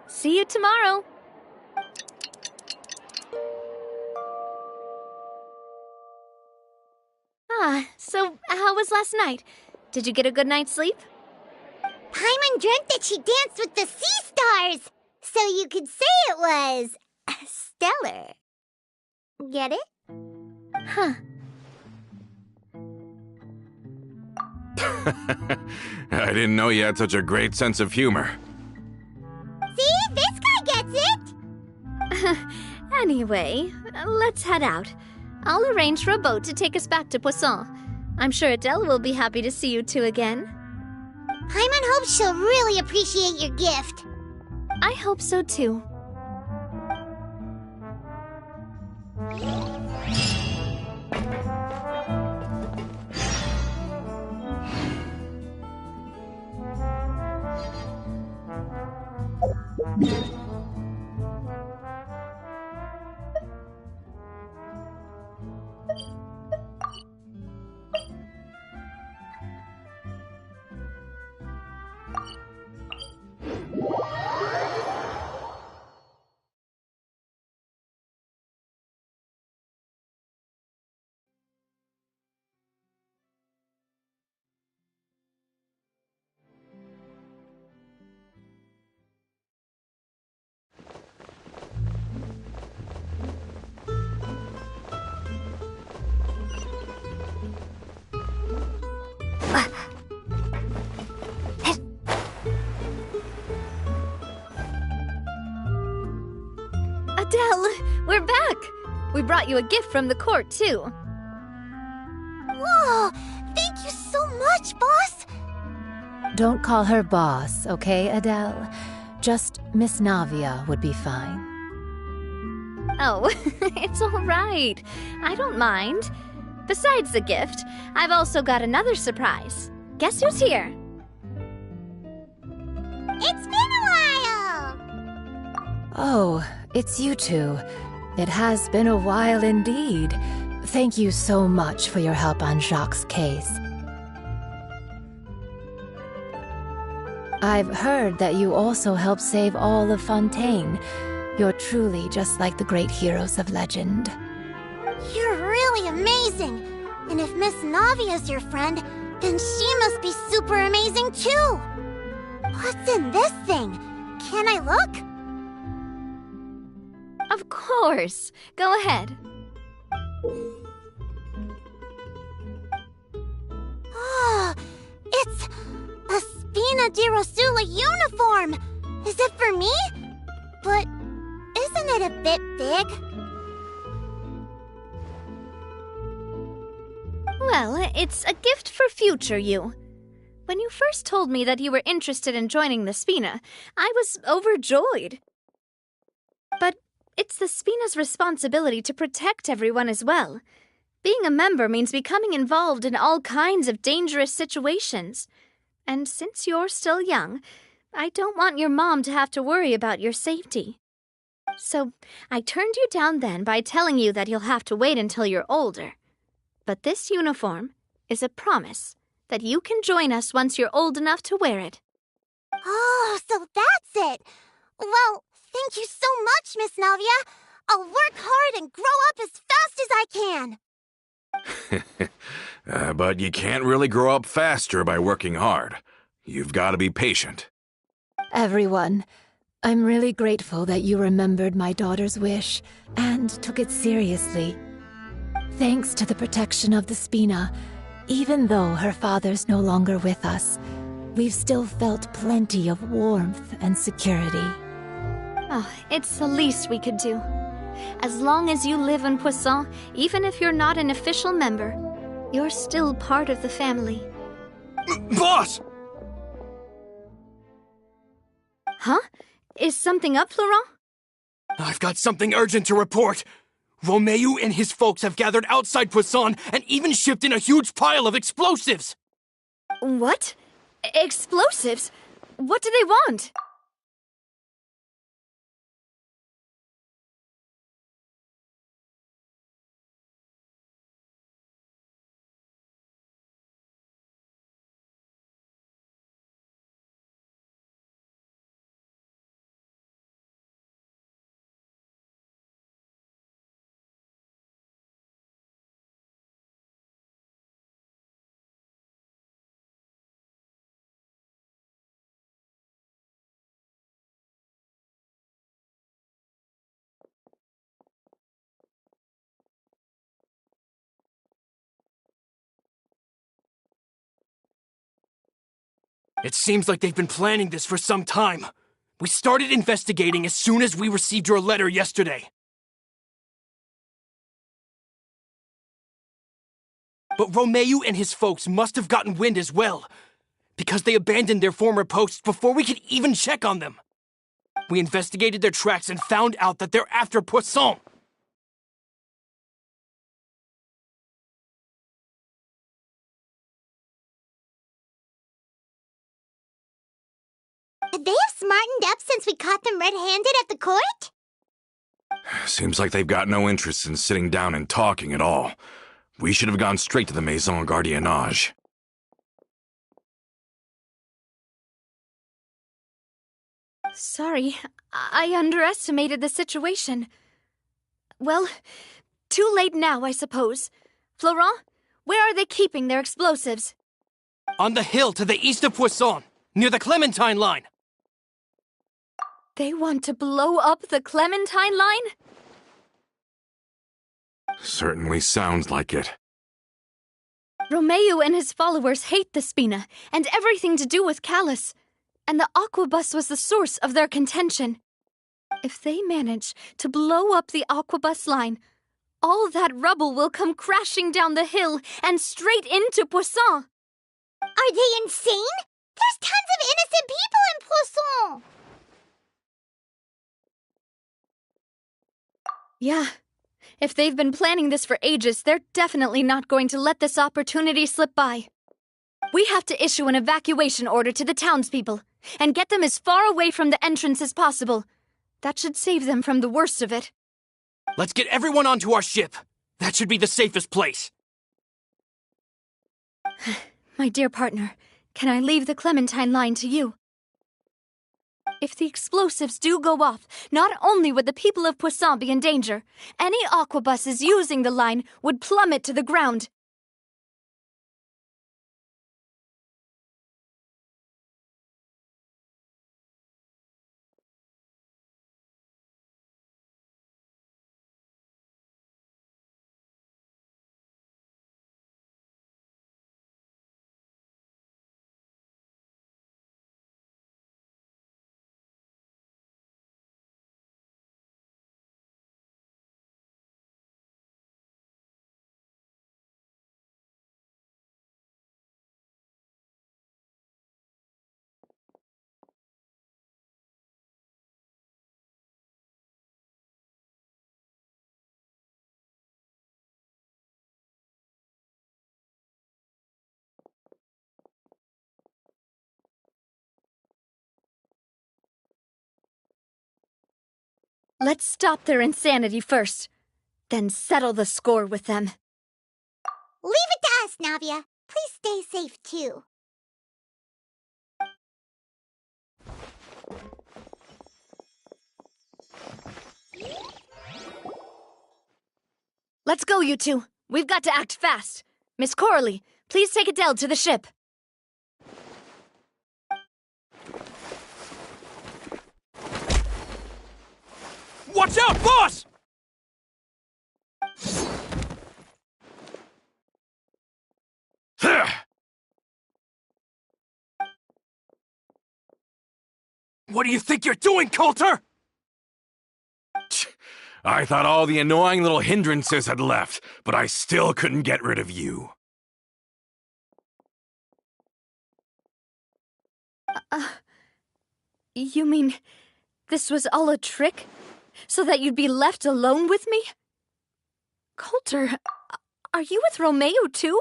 See you tomorrow. So how was last night? Did you get a good night's sleep? Paimon dreamt that she danced with the sea stars, so you could say it was stellar. Get it? Huh. I didn't know you had such a great sense of humor. See? This guy gets it! Anyway, let's head out. I'll arrange for a boat to take us back to Poisson. I'm sure Adele will be happy to see you two again. Paimon hopes she'll really appreciate your gift. I hope so too. Adele, we're back! We brought you a gift from the court, too. Whoa! Thank you so much, boss! Don't call her boss, okay, Adele? Just Miss Navia would be fine. Oh, it's all right. I don't mind. Besides the gift, I've also got another surprise. Guess who's here? It's been a while! Oh, it's you two. It has been a while indeed. Thank you so much for your help on Jacques' case. I've heard that you also helped save all of Fontaine. You're truly just like the great heroes of legend. You're really amazing! And if Miss Navia's your friend, then she must be super amazing too! What's in this thing? Can I look? Of course. Go ahead. Oh, it's a Spina di Rosula uniform! Is it for me? But isn't it a bit big? Well, it's a gift for future you. When you first told me that you were interested in joining the Spina, I was overjoyed. But it's the Spina's responsibility to protect everyone as well. Being a member means becoming involved in all kinds of dangerous situations. And since you're still young, I don't want your mom to have to worry about your safety. So I turned you down then by telling you that you'll have to wait until you're older. But this uniform is a promise that you can join us once you're old enough to wear it. Oh, so that's it! Well, thank you so much, Miss Navia! I'll work hard and grow up as fast as I can! But you can't really grow up faster by working hard. You've got to be patient. Everyone, I'm really grateful that you remembered my daughter's wish and took it seriously. Thanks to the protection of the Spina, even though her father's no longer with us, we've still felt plenty of warmth and security. Oh, it's the least we could do. As long as you live in Poisson, even if you're not an official member, you're still part of the family. Boss! Huh? Is something up, Florent? I've got something urgent to report. Romeu and his folks have gathered outside Poisson and even shipped in a huge pile of explosives! What? Explosives? What do they want? It seems like they've been planning this for some time. We started investigating as soon as we received your letter yesterday. But Romeu and his folks must have gotten wind as well, because they abandoned their former posts before we could even check on them. We investigated their tracks and found out that they're after Poisson. Could they have smartened up since we caught them red-handed at the court? Seems like they've got no interest in sitting down and talking at all. We should have gone straight to the Maison Gardiennage. Sorry, I underestimated the situation. Well, too late now, I suppose. Florent, where are they keeping their explosives? On the hill to the east of Poisson, near the Clementine line. They want to blow up the Clementine line? Certainly sounds like it. Romeu and his followers hate the Spina and everything to do with Callus, and the Aquabus was the source of their contention. If they manage to blow up the Aquabus line, all that rubble will come crashing down the hill and straight into Poisson. Are they insane? There's tons of innocent people in Poisson! Yeah. If they've been planning this for ages, they're definitely not going to let this opportunity slip by. We have to issue an evacuation order to the townspeople and get them as far away from the entrance as possible. That should save them from the worst of it. Let's get everyone onto our ship. That should be the safest place. My dear partner, can I leave the Clementine line to you? If the explosives do go off, not only would the people of Poisson be in danger, any aquabuses using the line would plummet to the ground. Let's stop their insanity first, then settle the score with them. Leave it to us, Navia. Please stay safe, too. Let's go, you two. We've got to act fast. Miss Coralie, please take Adele to the ship. Watch out, boss! What do you think you're doing, Coulter? I thought all the annoying little hindrances had left, but I still couldn't get rid of you. You mean this was all a trick? So that you'd be left alone with me? Coulter, are you with Romeo too?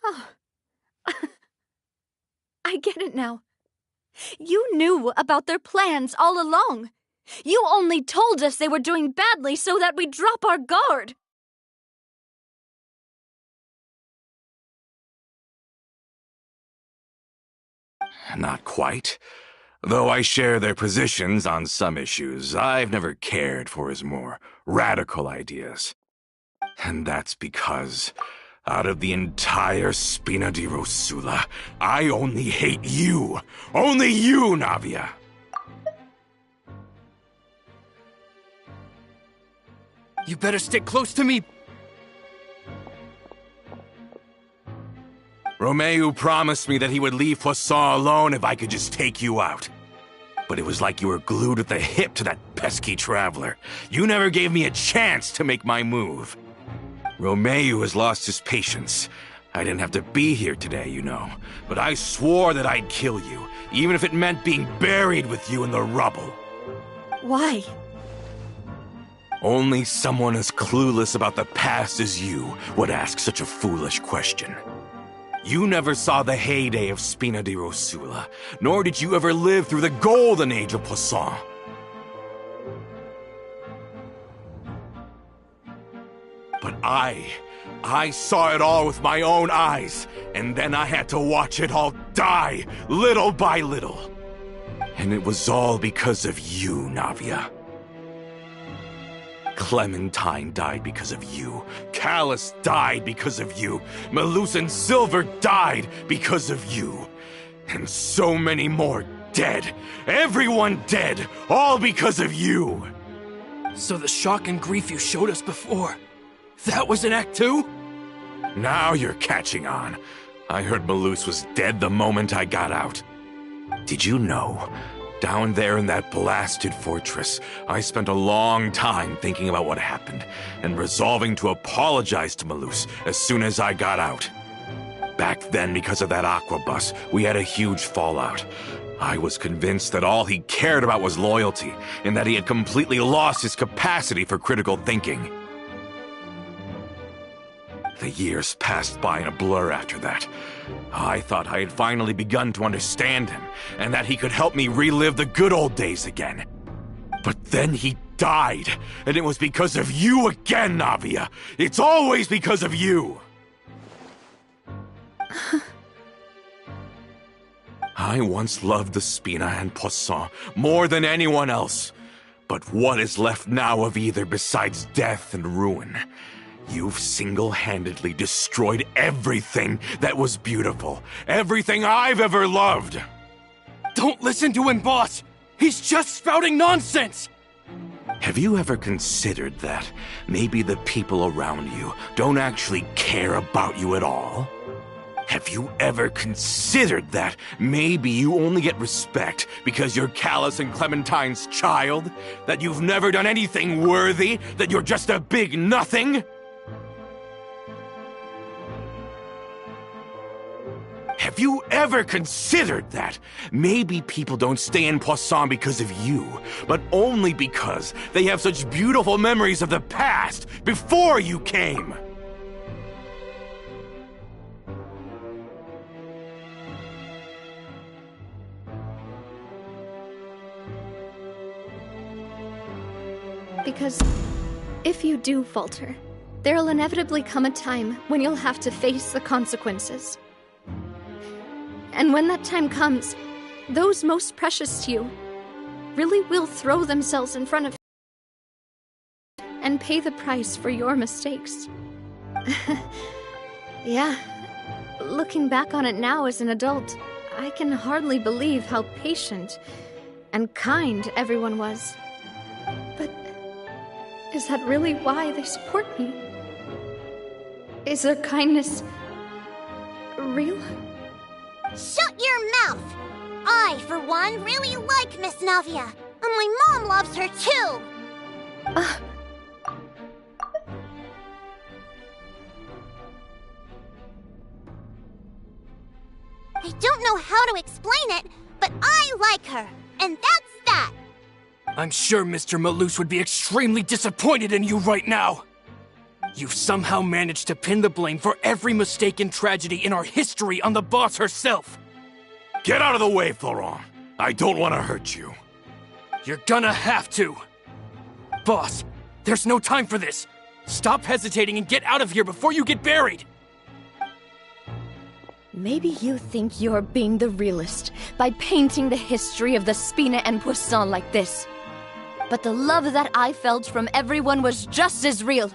Oh. I get it now. You knew about their plans all along. You only told us they were doing badly so that we'd drop our guard. Not quite. Though I share their positions on some issues, I've never cared for his more radical ideas. And that's because, out of the entire Spina di Rosula, I only hate you. Only you, Navia. You better stick close to me. Romeo promised me that he would leave Poisson alone if I could just take you out. But it was like you were glued at the hip to that pesky traveler. You never gave me a chance to make my move. Romeo has lost his patience. I didn't have to be here today, you know. But I swore that I'd kill you, even if it meant being buried with you in the rubble. Why? Only someone as clueless about the past as you would ask such a foolish question. You never saw the heyday of Spina di Rosula, nor did you ever live through the golden age of Poisson. But I saw it all with my own eyes, and then I had to watch it all die, little by little. And it was all because of you, Navia. Clementine died because of you. Callus died because of you. Malus and Silver died because of you. And so many more dead. Everyone dead, all because of you. So the shock and grief you showed us before, that was in Act 2? Now you're catching on. I heard Malus was dead the moment I got out. Did you know? Down there in that blasted fortress, I spent a long time thinking about what happened, and resolving to apologize to Malus as soon as I got out. Back then, because of that aquabus, we had a huge fallout. I was convinced that all he cared about was loyalty, and that he had completely lost his capacity for critical thinking. The years passed by in a blur after that. I thought I had finally begun to understand him, and that he could help me relive the good old days again. But then he died, and it was because of you again, Navia. It's always because of you. I once loved the Spina and Poisson more than anyone else. But what is left now of either besides death and ruin? You've single-handedly destroyed everything that was beautiful. Everything I've ever loved. Don't listen to him, boss! He's just spouting nonsense! Have you ever considered that maybe the people around you don't actually care about you at all? Have you ever considered that maybe you only get respect because you're Callus and Clementine's child? That you've never done anything worthy? That you're just a big nothing? Have you ever considered that maybe people don't stay in Poisson because of you, but only because they have such beautiful memories of the past before you came? Because if you do falter, there'll inevitably come a time when you'll have to face the consequences. And when that time comes, those most precious to you really will throw themselves in front of you and pay the price for your mistakes. Yeah, looking back on it now as an adult, I can hardly believe how patient and kind everyone was. But is that really why they support me? Is their kindness real? Shut your mouth! I, for one, really like Miss Navia, and my mom loves her too! I don't know how to explain it, but I like her, and that's that! I'm sure Mr. Malus would be extremely disappointed in you right now! You've somehow managed to pin the blame for every mistake and tragedy in our history on the boss herself! Get out of the way, Florent! I don't want to hurt you. You're gonna have to! Boss, there's no time for this! Stop hesitating and get out of here before you get buried! Maybe you think you're being the realist by painting the history of the Spina and Poisson like this. But the love that I felt from everyone was just as real.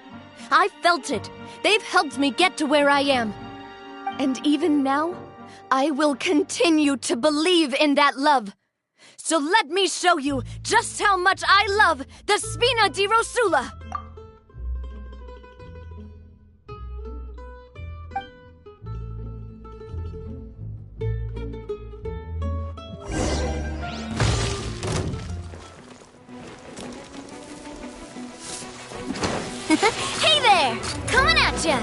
I felt it. They've helped me get to where I am. And even now, I will continue to believe in that love. So let me show you just how much I love the Spina di Rosula. Hey there! Coming at ya!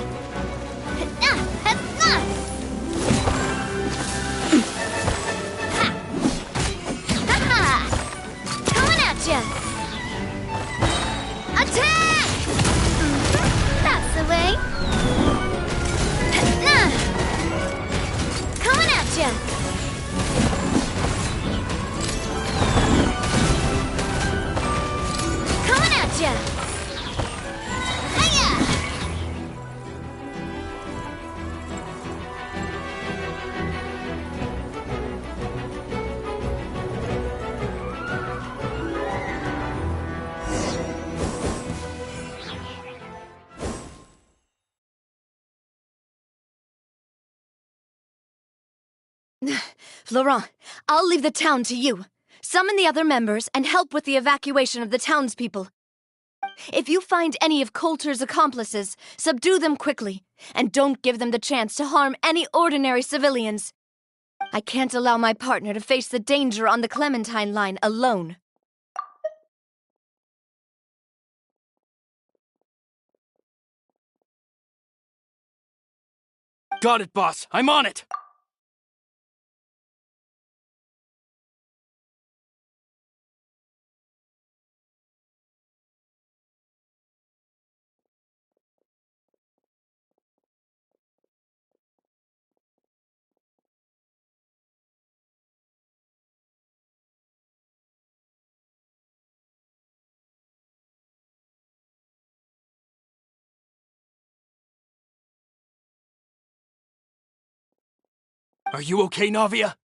Coming at ya! Attack! That's the way! Coming at ya! Coming at ya! Florent, I'll leave the town to you. Summon the other members and help with the evacuation of the townspeople. If you find any of Coulter's accomplices, subdue them quickly, and don't give them the chance to harm any ordinary civilians. I can't allow my partner to face the danger on the Clementine line alone. Got it, boss. I'm on it! Are you okay, Navia?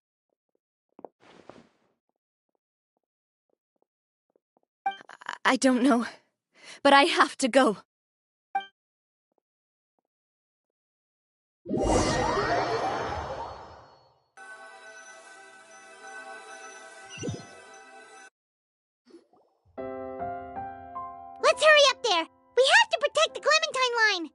I don't know, but I have to go. Let's hurry up there! We have to protect the Clementine line!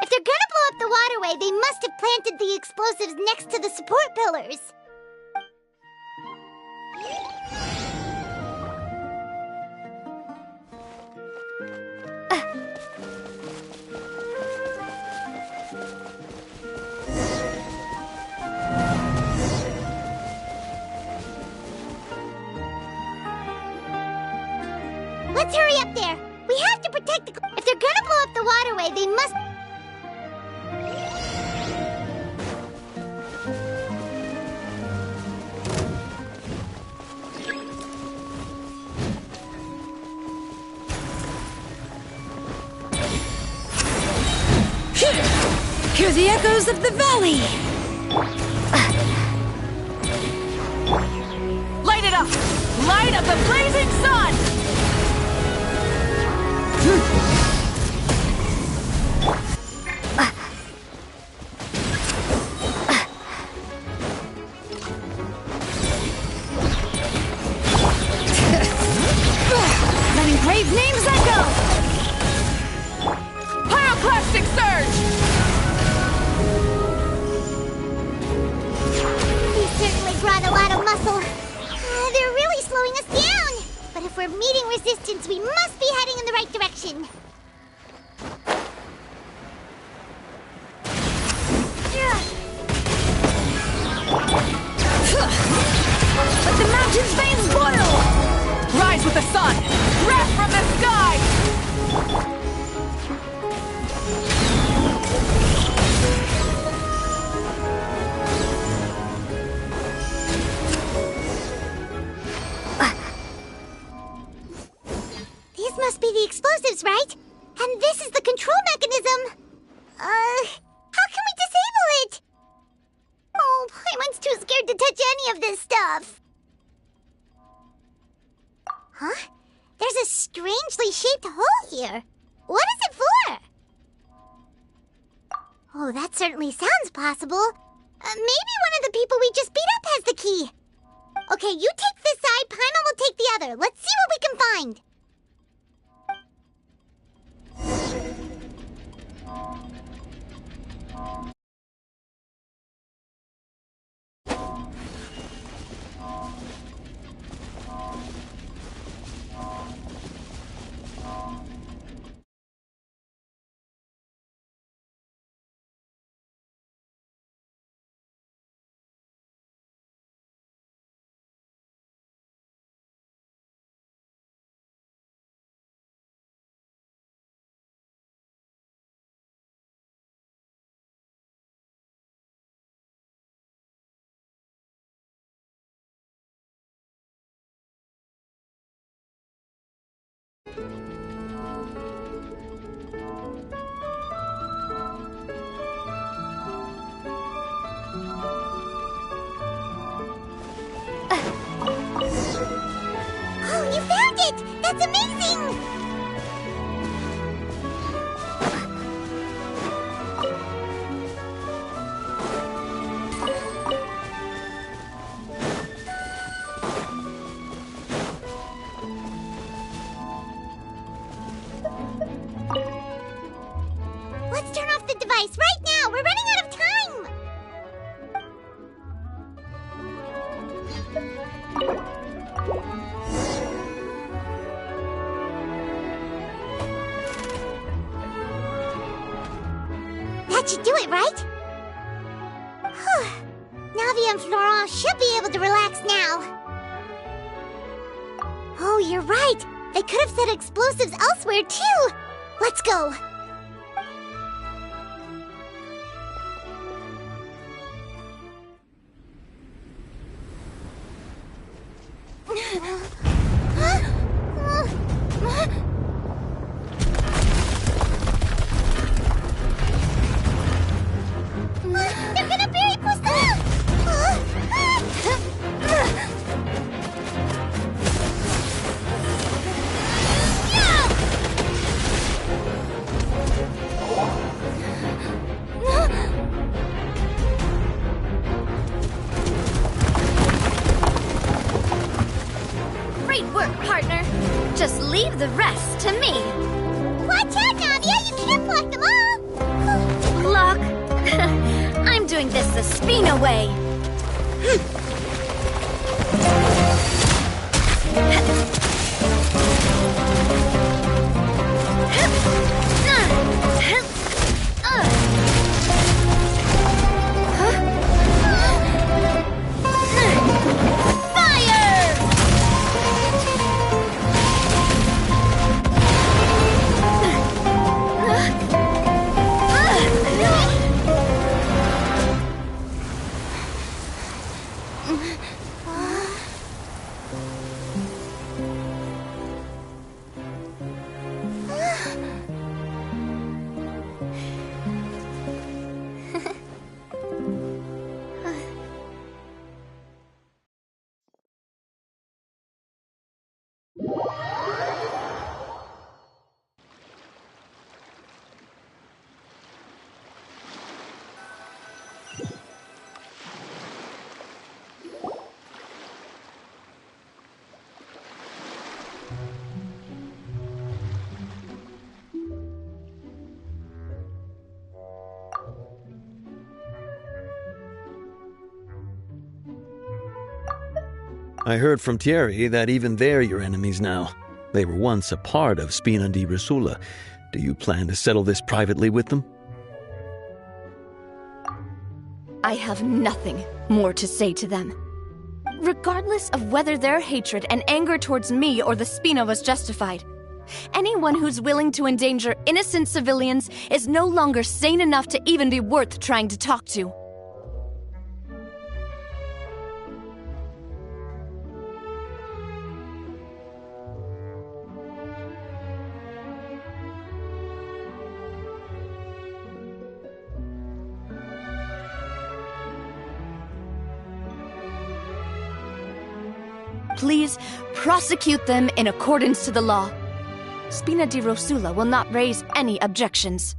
If they're gonna blow up the waterway, they must have planted the explosives next to the support pillars. Let's hurry up there! We have to protect the... If they're gonna blow up the waterway, they must... Hear the echoes of the valley! Light it up! Light of the blazing sun! Letting brave names echo! Pyroclastic surge! We certainly brought a lot of muscle. They're really slowing us down. But if we're meeting resistance, we must be heading in the right direction. Let the mountain's veins boil! Rise with the sun! Breath from the sky! These must be the explosives, right? And this is the control mechanism. How can we disable it? Oh, Paimon's too scared to touch any of this stuff. Huh? There's a strangely shaped hole here. What is it for? Oh, that certainly sounds possible. Maybe one of the people we just beat up has the key. Okay, you take this side, Paimon will take the other. Let's see what we can find. Oh, you found it! That's amazing! Let's turn off the device right now! We're running out of time! That should do it, right? Whew. Navi and Florent should be able to relax now. Oh, you're right. They could have set explosives elsewhere, too. Let's go. They're gonna bury Priscilla! just leave the rest to me. Watch out, Navia! You can't block them all! Block? I'm doing this the Spina way. I heard from Thierry that even they're your enemies now. They were once a part of Spina di Rosula. Do you plan to settle this privately with them? I have nothing more to say to them. Regardless of whether their hatred and anger towards me or the Spina was justified, anyone who's willing to endanger innocent civilians is no longer sane enough to even be worth trying to talk to. Please prosecute them in accordance to the law. Spina di Rosula will not raise any objections.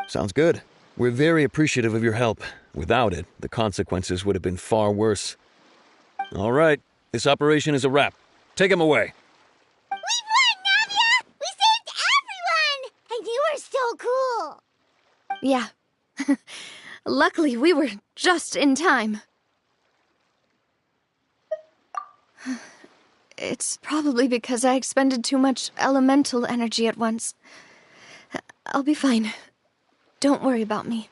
Sounds good. We're very appreciative of your help. Without it, the consequences would have been far worse. All right, this operation is a wrap. Take him away. We won, Navia! We saved everyone! And you were so cool! Yeah. Luckily, we were just in time. It's probably because I expended too much elemental energy at once. I'll be fine. Don't worry about me.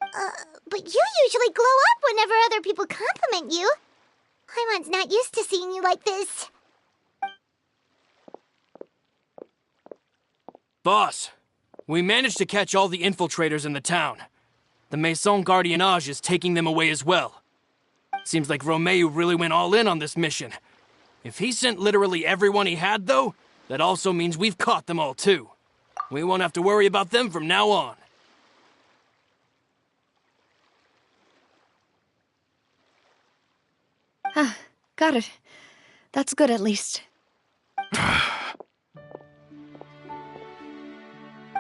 But you usually glow up whenever other people compliment you. Paimon's not used to seeing you like this. Boss, we managed to catch all the infiltrators in the town. The Maison Gardiennage is taking them away as well. Seems like Romeu really went all in on this mission. If he sent literally everyone he had, though, that also means we've caught them all, too. We won't have to worry about them from now on. Got it. That's good, at least.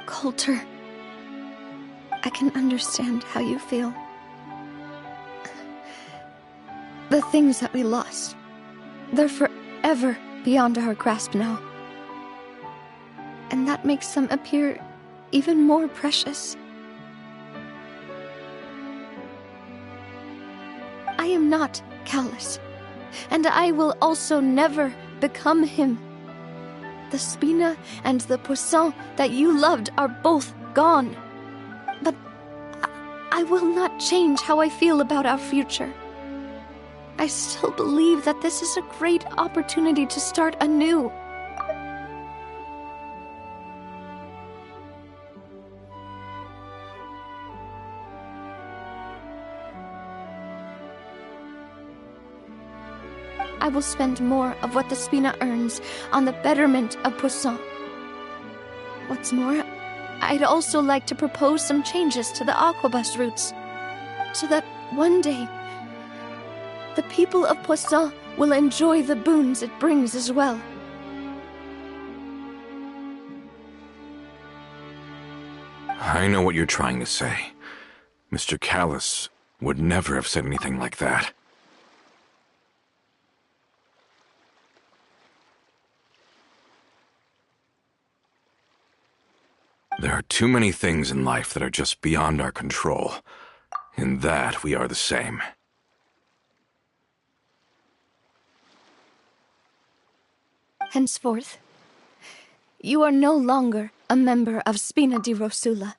Coulter, I can understand how you feel. The things that we lost, they're forever beyond our grasp now. And that makes them appear even more precious. I am not callous, and I will also never become him. The Spina and the Poisson that you loved are both gone. But I will not change how I feel about our future. I still believe that this is a great opportunity to start anew. I will spend more of what the Spina earns on the betterment of Poisson. What's more, I'd also like to propose some changes to the Aquabus routes, so that one day, the people of Poisson will enjoy the boons it brings as well. I know what you're trying to say. Mr. Callus would never have said anything like that. There are too many things in life that are just beyond our control. In that, we are the same. Henceforth, you are no longer a member of Spina di Rosula.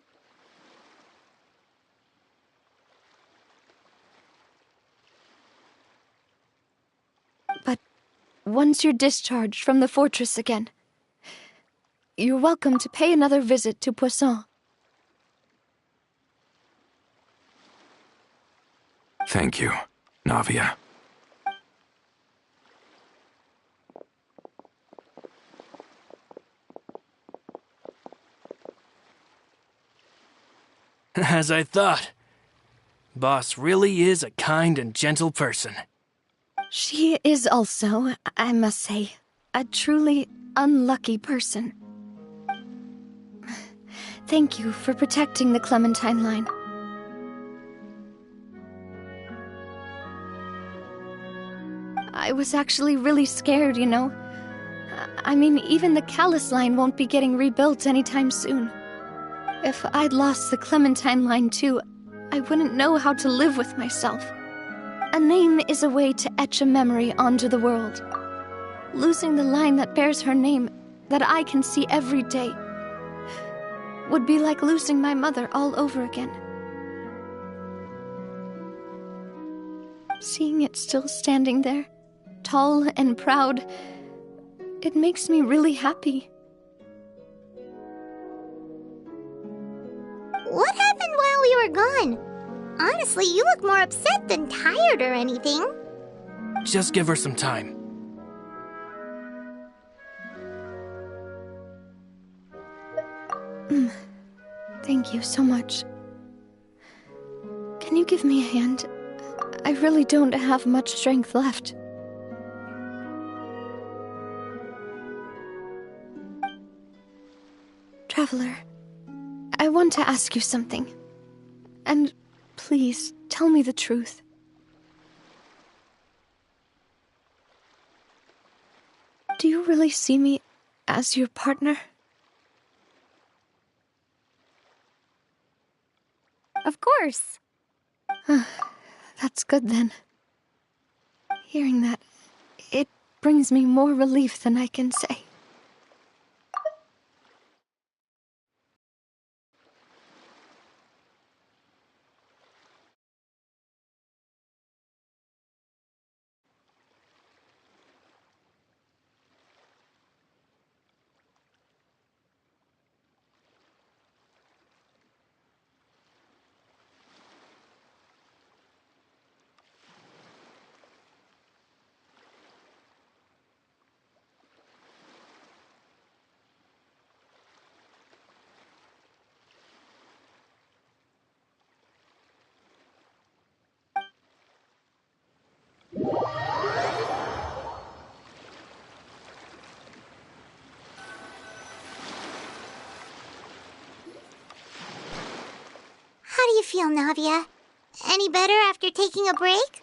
But once you're discharged from the fortress again, you're welcome to pay another visit to Poisson. Thank you, Navia. As I thought. Boss really is a kind and gentle person. She is also, I must say, a truly unlucky person. Thank you for protecting the Clementine line. I was actually really scared, you know. I mean, even the Callus line won't be getting rebuilt anytime soon. If I'd lost the Clementine line too, I wouldn't know how to live with myself. A name is a way to etch a memory onto the world. Losing the line that bears her name, that I can see every day, would be like losing my mother all over again. Seeing it still standing there, tall and proud, it makes me really happy. What happened while we were gone? Honestly, you look more upset than tired or anything. Just give her some time. Thank you so much. Can you give me a hand? I really don't have much strength left. Traveler, I want to ask you something. And please, tell me the truth. Do you really see me as your partner? Of course. That's good then. Hearing that, it brings me more relief than I can say. How do you feel, Navia? Any better after taking a break?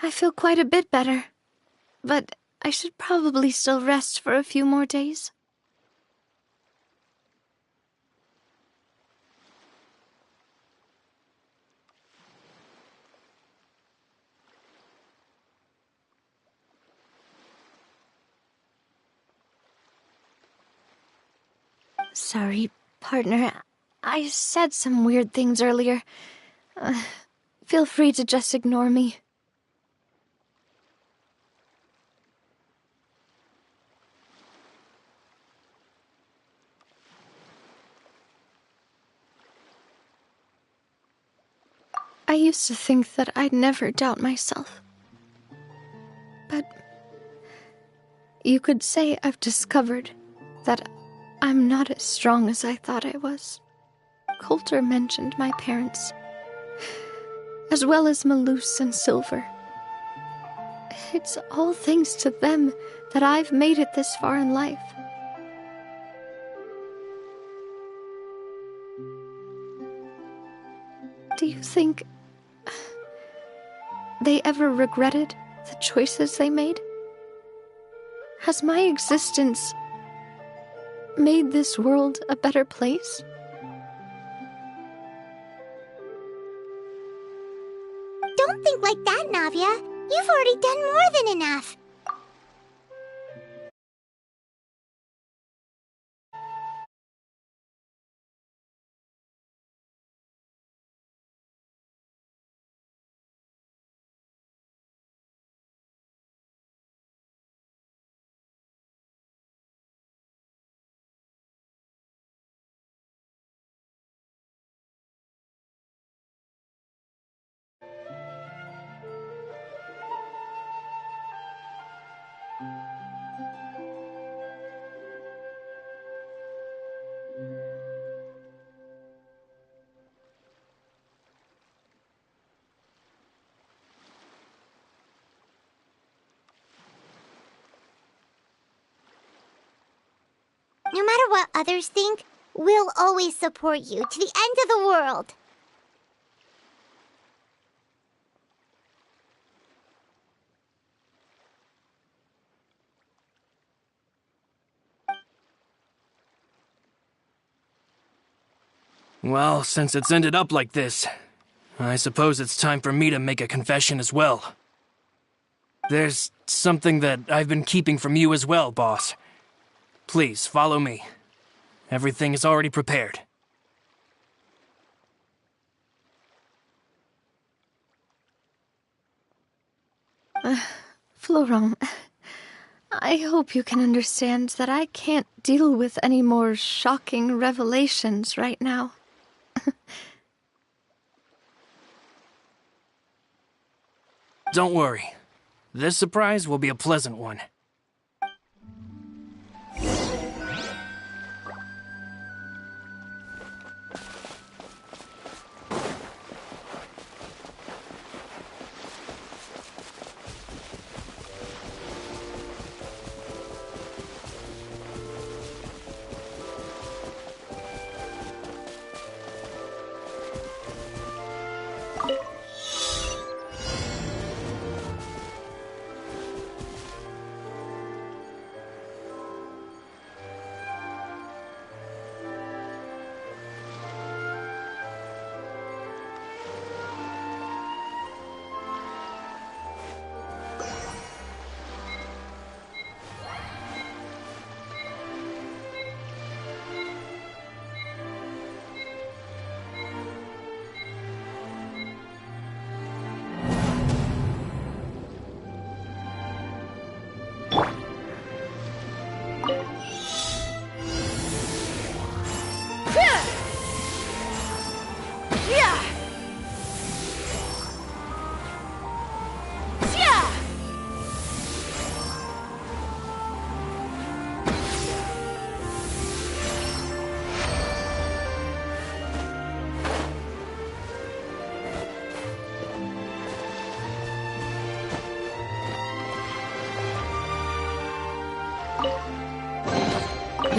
I feel quite a bit better, but I should probably still rest for a few more days. Sorry, partner. I said some weird things earlier. Feel free to just ignore me. I used to think that I'd never doubt myself. But you could say I've discovered that I'm not as strong as I thought I was. Coulter mentioned my parents, as well as Malus and Silver. It's all thanks to them that I've made it this far in life. Do you think they ever regretted the choices they made? Has my existence made this world a better place? Don't think like that, Navia. You've already done more than enough. No matter what others think, we'll always support you to the end of the world. Well, since it's ended up like this, I suppose it's time for me to make a confession as well. There's something that I've been keeping from you as well, boss. Please, follow me. Everything is already prepared. Florent, I hope you can understand that I can't deal with any more shocking revelations right now. Don't worry. This surprise will be a pleasant one.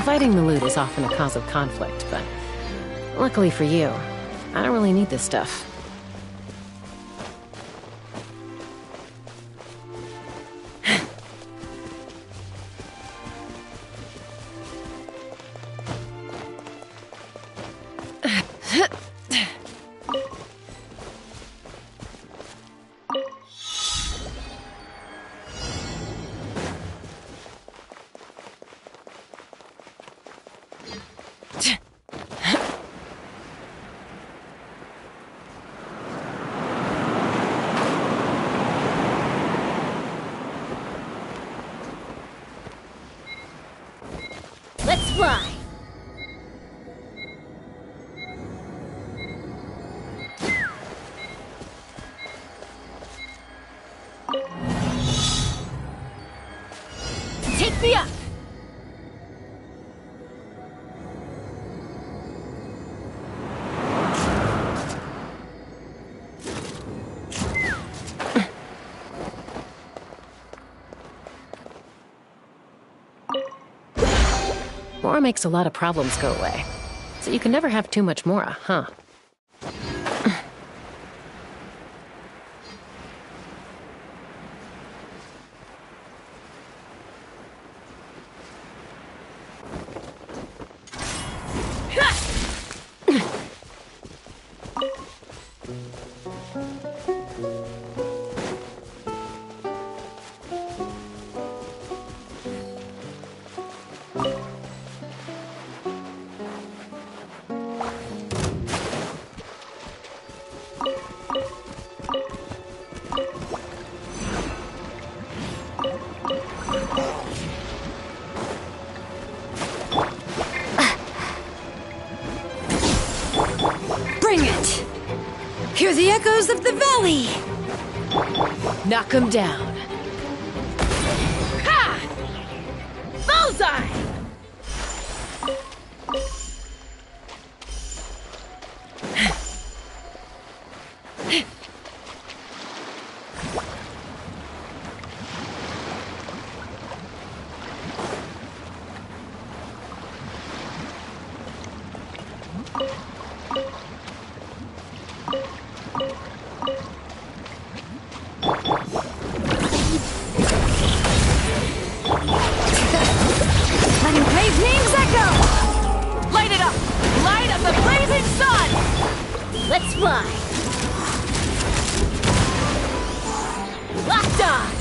Fighting the loot is often a cause of conflict, but luckily for you, I don't really need this stuff. Let's fly! Take me up! Mora makes a lot of problems go away. So you can never have too much Mora, huh? Bring it! Hear the echoes of the valley! Knock him down. Ha! Bullseye! Letting brave names echo! Light it up! Light of the blazing sun! Let's fly! Locked on!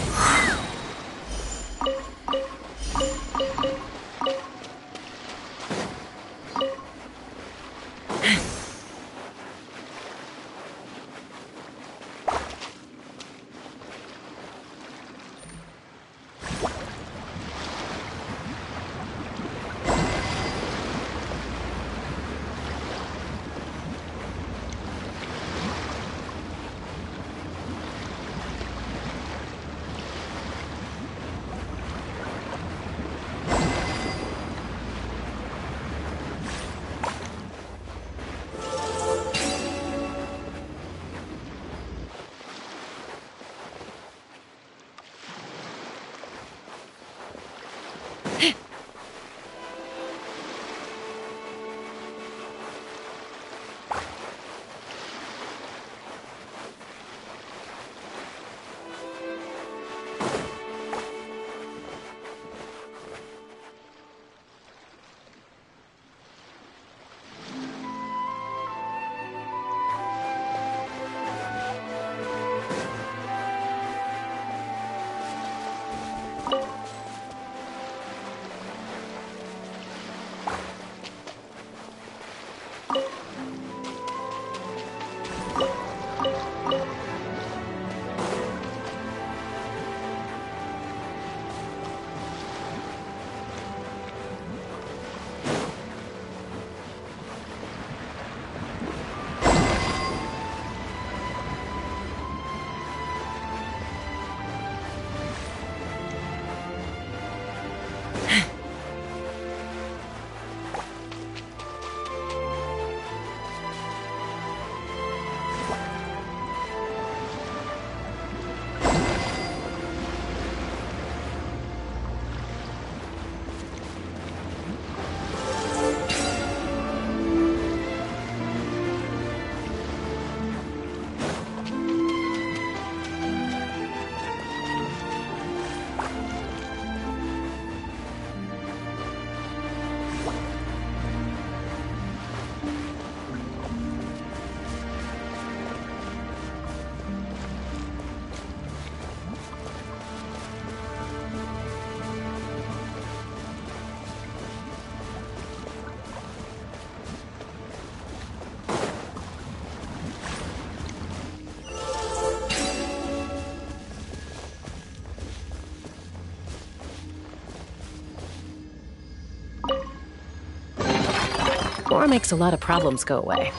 More makes a lot of problems go away.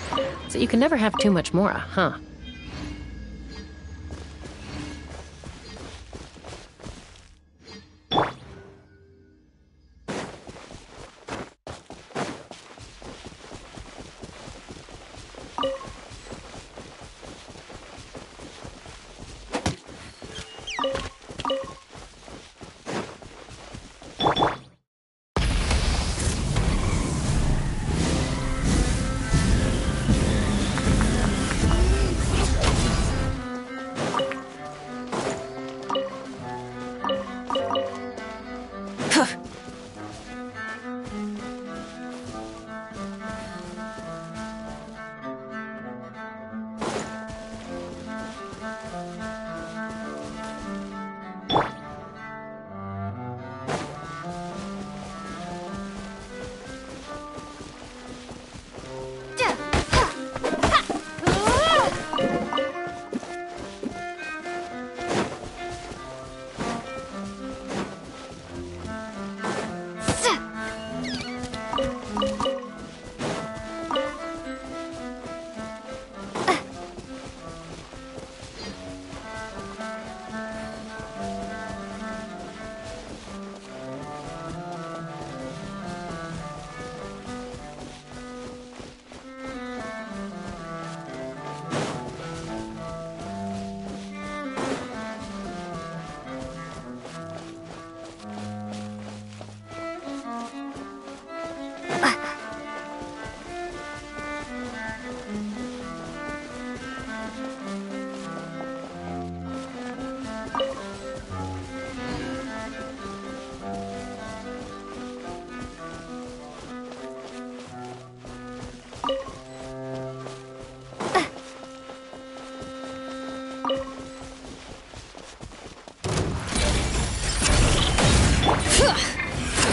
So you can never have too much Mora, huh?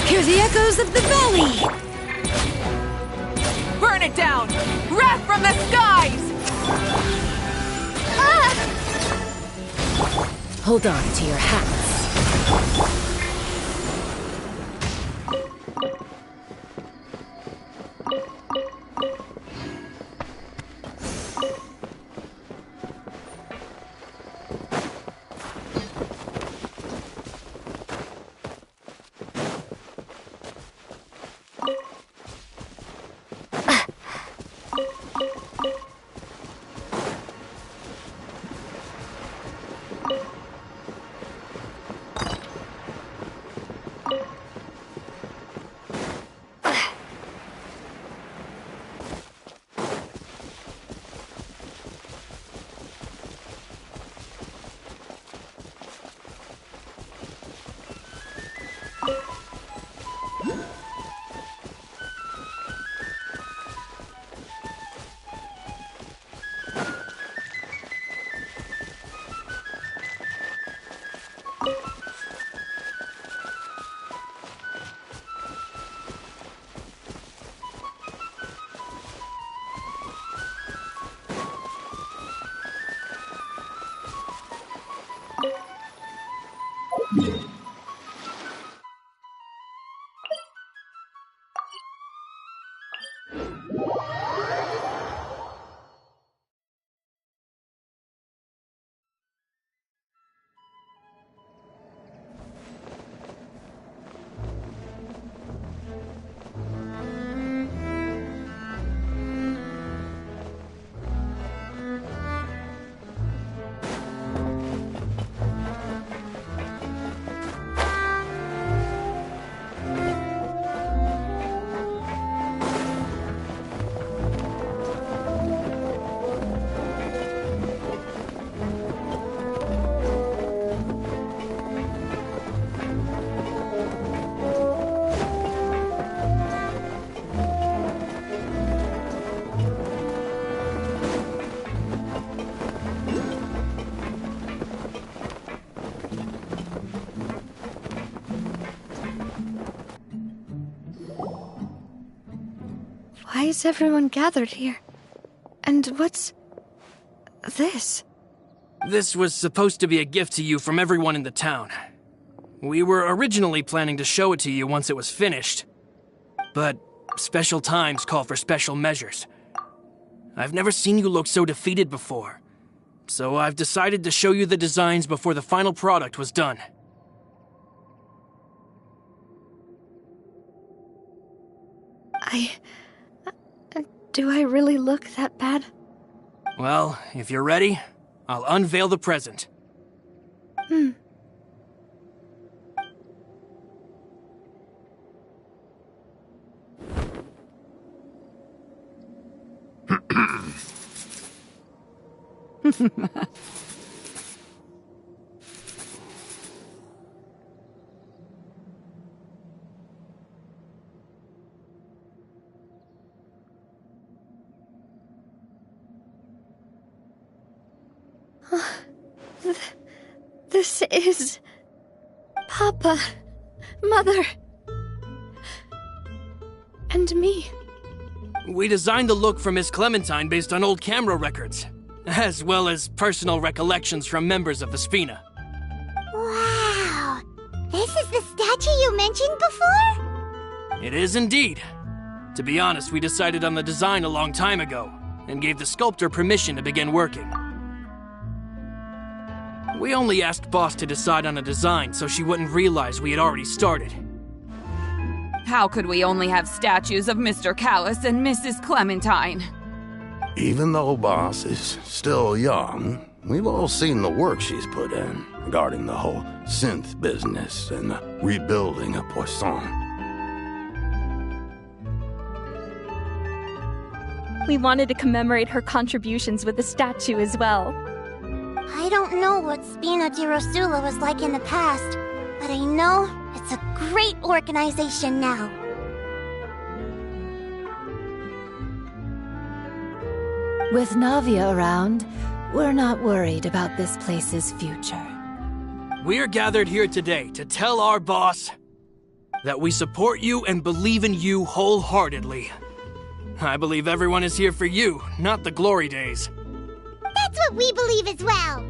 Hear the echoes of the valley! Burn it down! Wrath from the skies! Hold on to your hats. Why is everyone gathered here? And what's this? This was supposed to be a gift to you from everyone in the town. We were originally planning to show it to you once it was finished. But special times call for special measures. I've never seen you look so defeated before, so I've decided to show you the designs before the final product was done. Do I really look that bad? Well, if you're ready, I'll unveil the present. This is... Papa, Mother, and me. We designed the look for Miss Clementine based on old camera records, as well as personal recollections from members of the Spina. Wow! This is the statue you mentioned before? It is indeed. To be honest, we decided on the design a long time ago, and gave the sculptor permission to begin working. We only asked Boss to decide on a design so she wouldn't realize we had already started. How could we only have statues of Mr. Callus and Mrs. Clementine? Even though Boss is still young, we've all seen the work she's put in regarding the whole synth business and the rebuilding of Poisson. We wanted to commemorate her contributions with a statue as well. I don't know what Spina di Rosula was like in the past, but I know it's a great organization now. With Navia around, we're not worried about this place's future. We're gathered here today to tell our boss that we support you and believe in you wholeheartedly. I believe everyone is here for you, not the glory days. That's what we believe as well!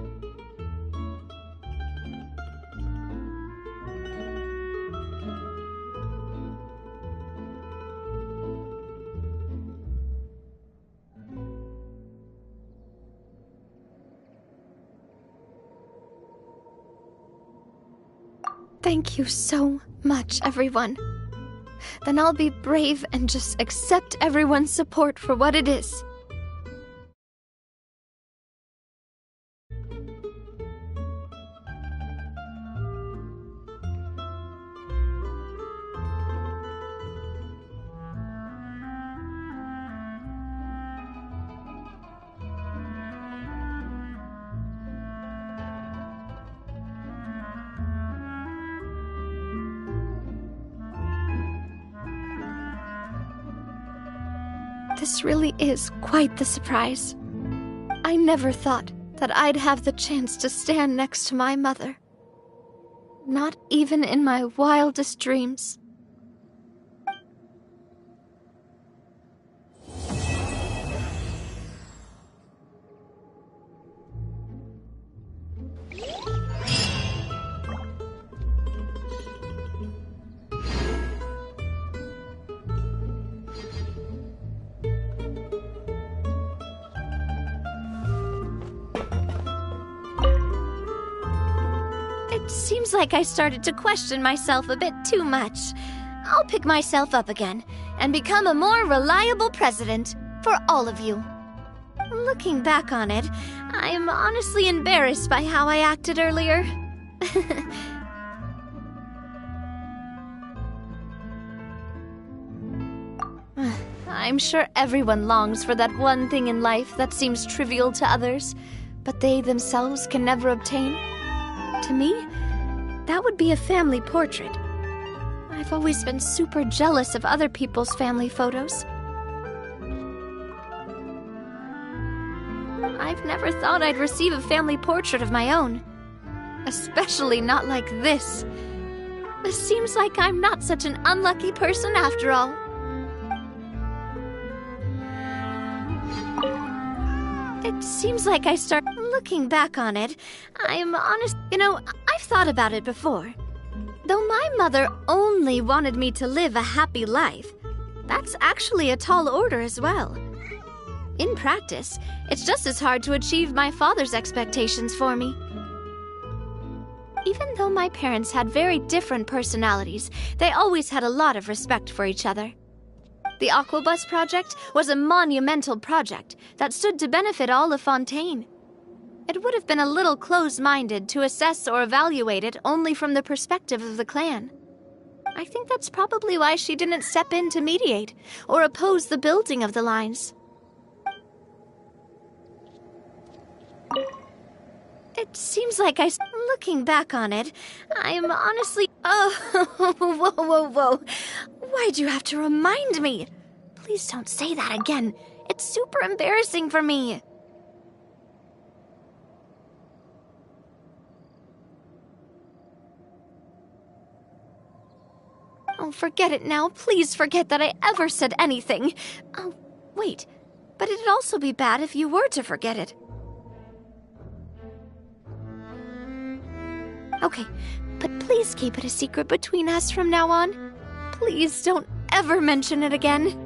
Thank you so much, everyone. Then I'll be brave and just accept everyone's support for what it is. This really is quite the surprise. I never thought that I'd have the chance to stand next to my mother. Not even in my wildest dreams. It seems like I started to question myself a bit too much. I'll pick myself up again and become a more reliable president for all of you. Looking back on it, I'm honestly embarrassed by how I acted earlier. I'm sure everyone longs for that one thing in life that seems trivial to others, but they themselves can never obtain. To me, that would be a family portrait. I've always been super jealous of other people's family photos. I've never thought I'd receive a family portrait of my own. Especially not like this. It seems like I'm not such an unlucky person after all. It seems like I start looking back on it. I'm honest. You know, I've thought about it before. Though my mother only wanted me to live a happy life, That's actually a tall order as well. In practice, it's just as hard to achieve my father's expectations for me. Even though my parents had very different personalities, they always had a lot of respect for each other. The Aquabus project was a monumental project that stood to benefit all of Fontaine. It would have been a little close-minded to assess or evaluate it only from the perspective of the clan. I think that's probably why she didn't step in to mediate or oppose the building of the lines. It seems like looking back on it, I'm honestly... Oh, whoa. Why'd you have to remind me? Please don't say that again. It's super embarrassing for me. Oh, forget it now. Please forget that I ever said anything. Oh, wait. But it'd also be bad if you were to forget it. Okay, but please keep it a secret between us from now on. Please don't ever mention it again.